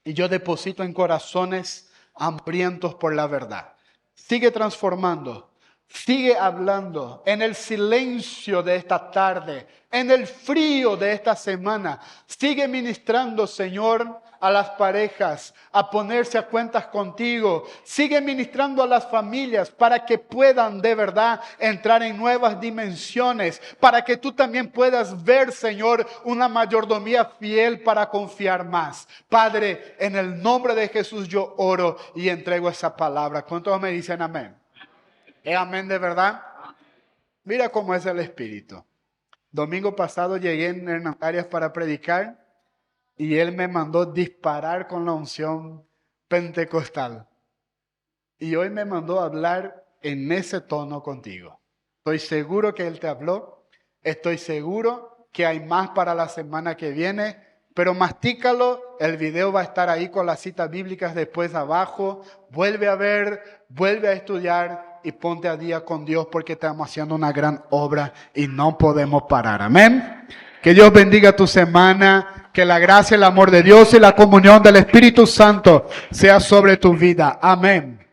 S3: y yo deposito en corazones hambrientos por la verdad. Sigue transformando, sigue hablando en el silencio de esta tarde, en el frío de esta semana. Sigue ministrando, Señor, a las parejas, a ponerse a cuentas contigo. Sigue ministrando a las familias para que puedan de verdad entrar en nuevas dimensiones, para que tú también puedas ver, Señor, una mayordomía fiel para confiar más. Padre, en el nombre de Jesús yo oro y entrego esa palabra. ¿Cuántos me dicen amén? ¿Es amén de verdad? Mira cómo es el Espíritu. Domingo pasado llegué en Hernán Arias para predicar y Él me mandó disparar con la unción pentecostal. Y hoy me mandó a hablar en ese tono contigo. Estoy seguro que Él te habló. Estoy seguro que hay más para la semana que viene. Pero mastícalo, el video va a estar ahí con las citas bíblicas después abajo. Vuelve a ver, vuelve a estudiar y ponte a día con Dios porque estamos haciendo una gran obra y no podemos parar. Amén. Que Dios bendiga tu semana, que la gracia, el amor de Dios y la comunión del Espíritu Santo sea sobre tu vida. Amén.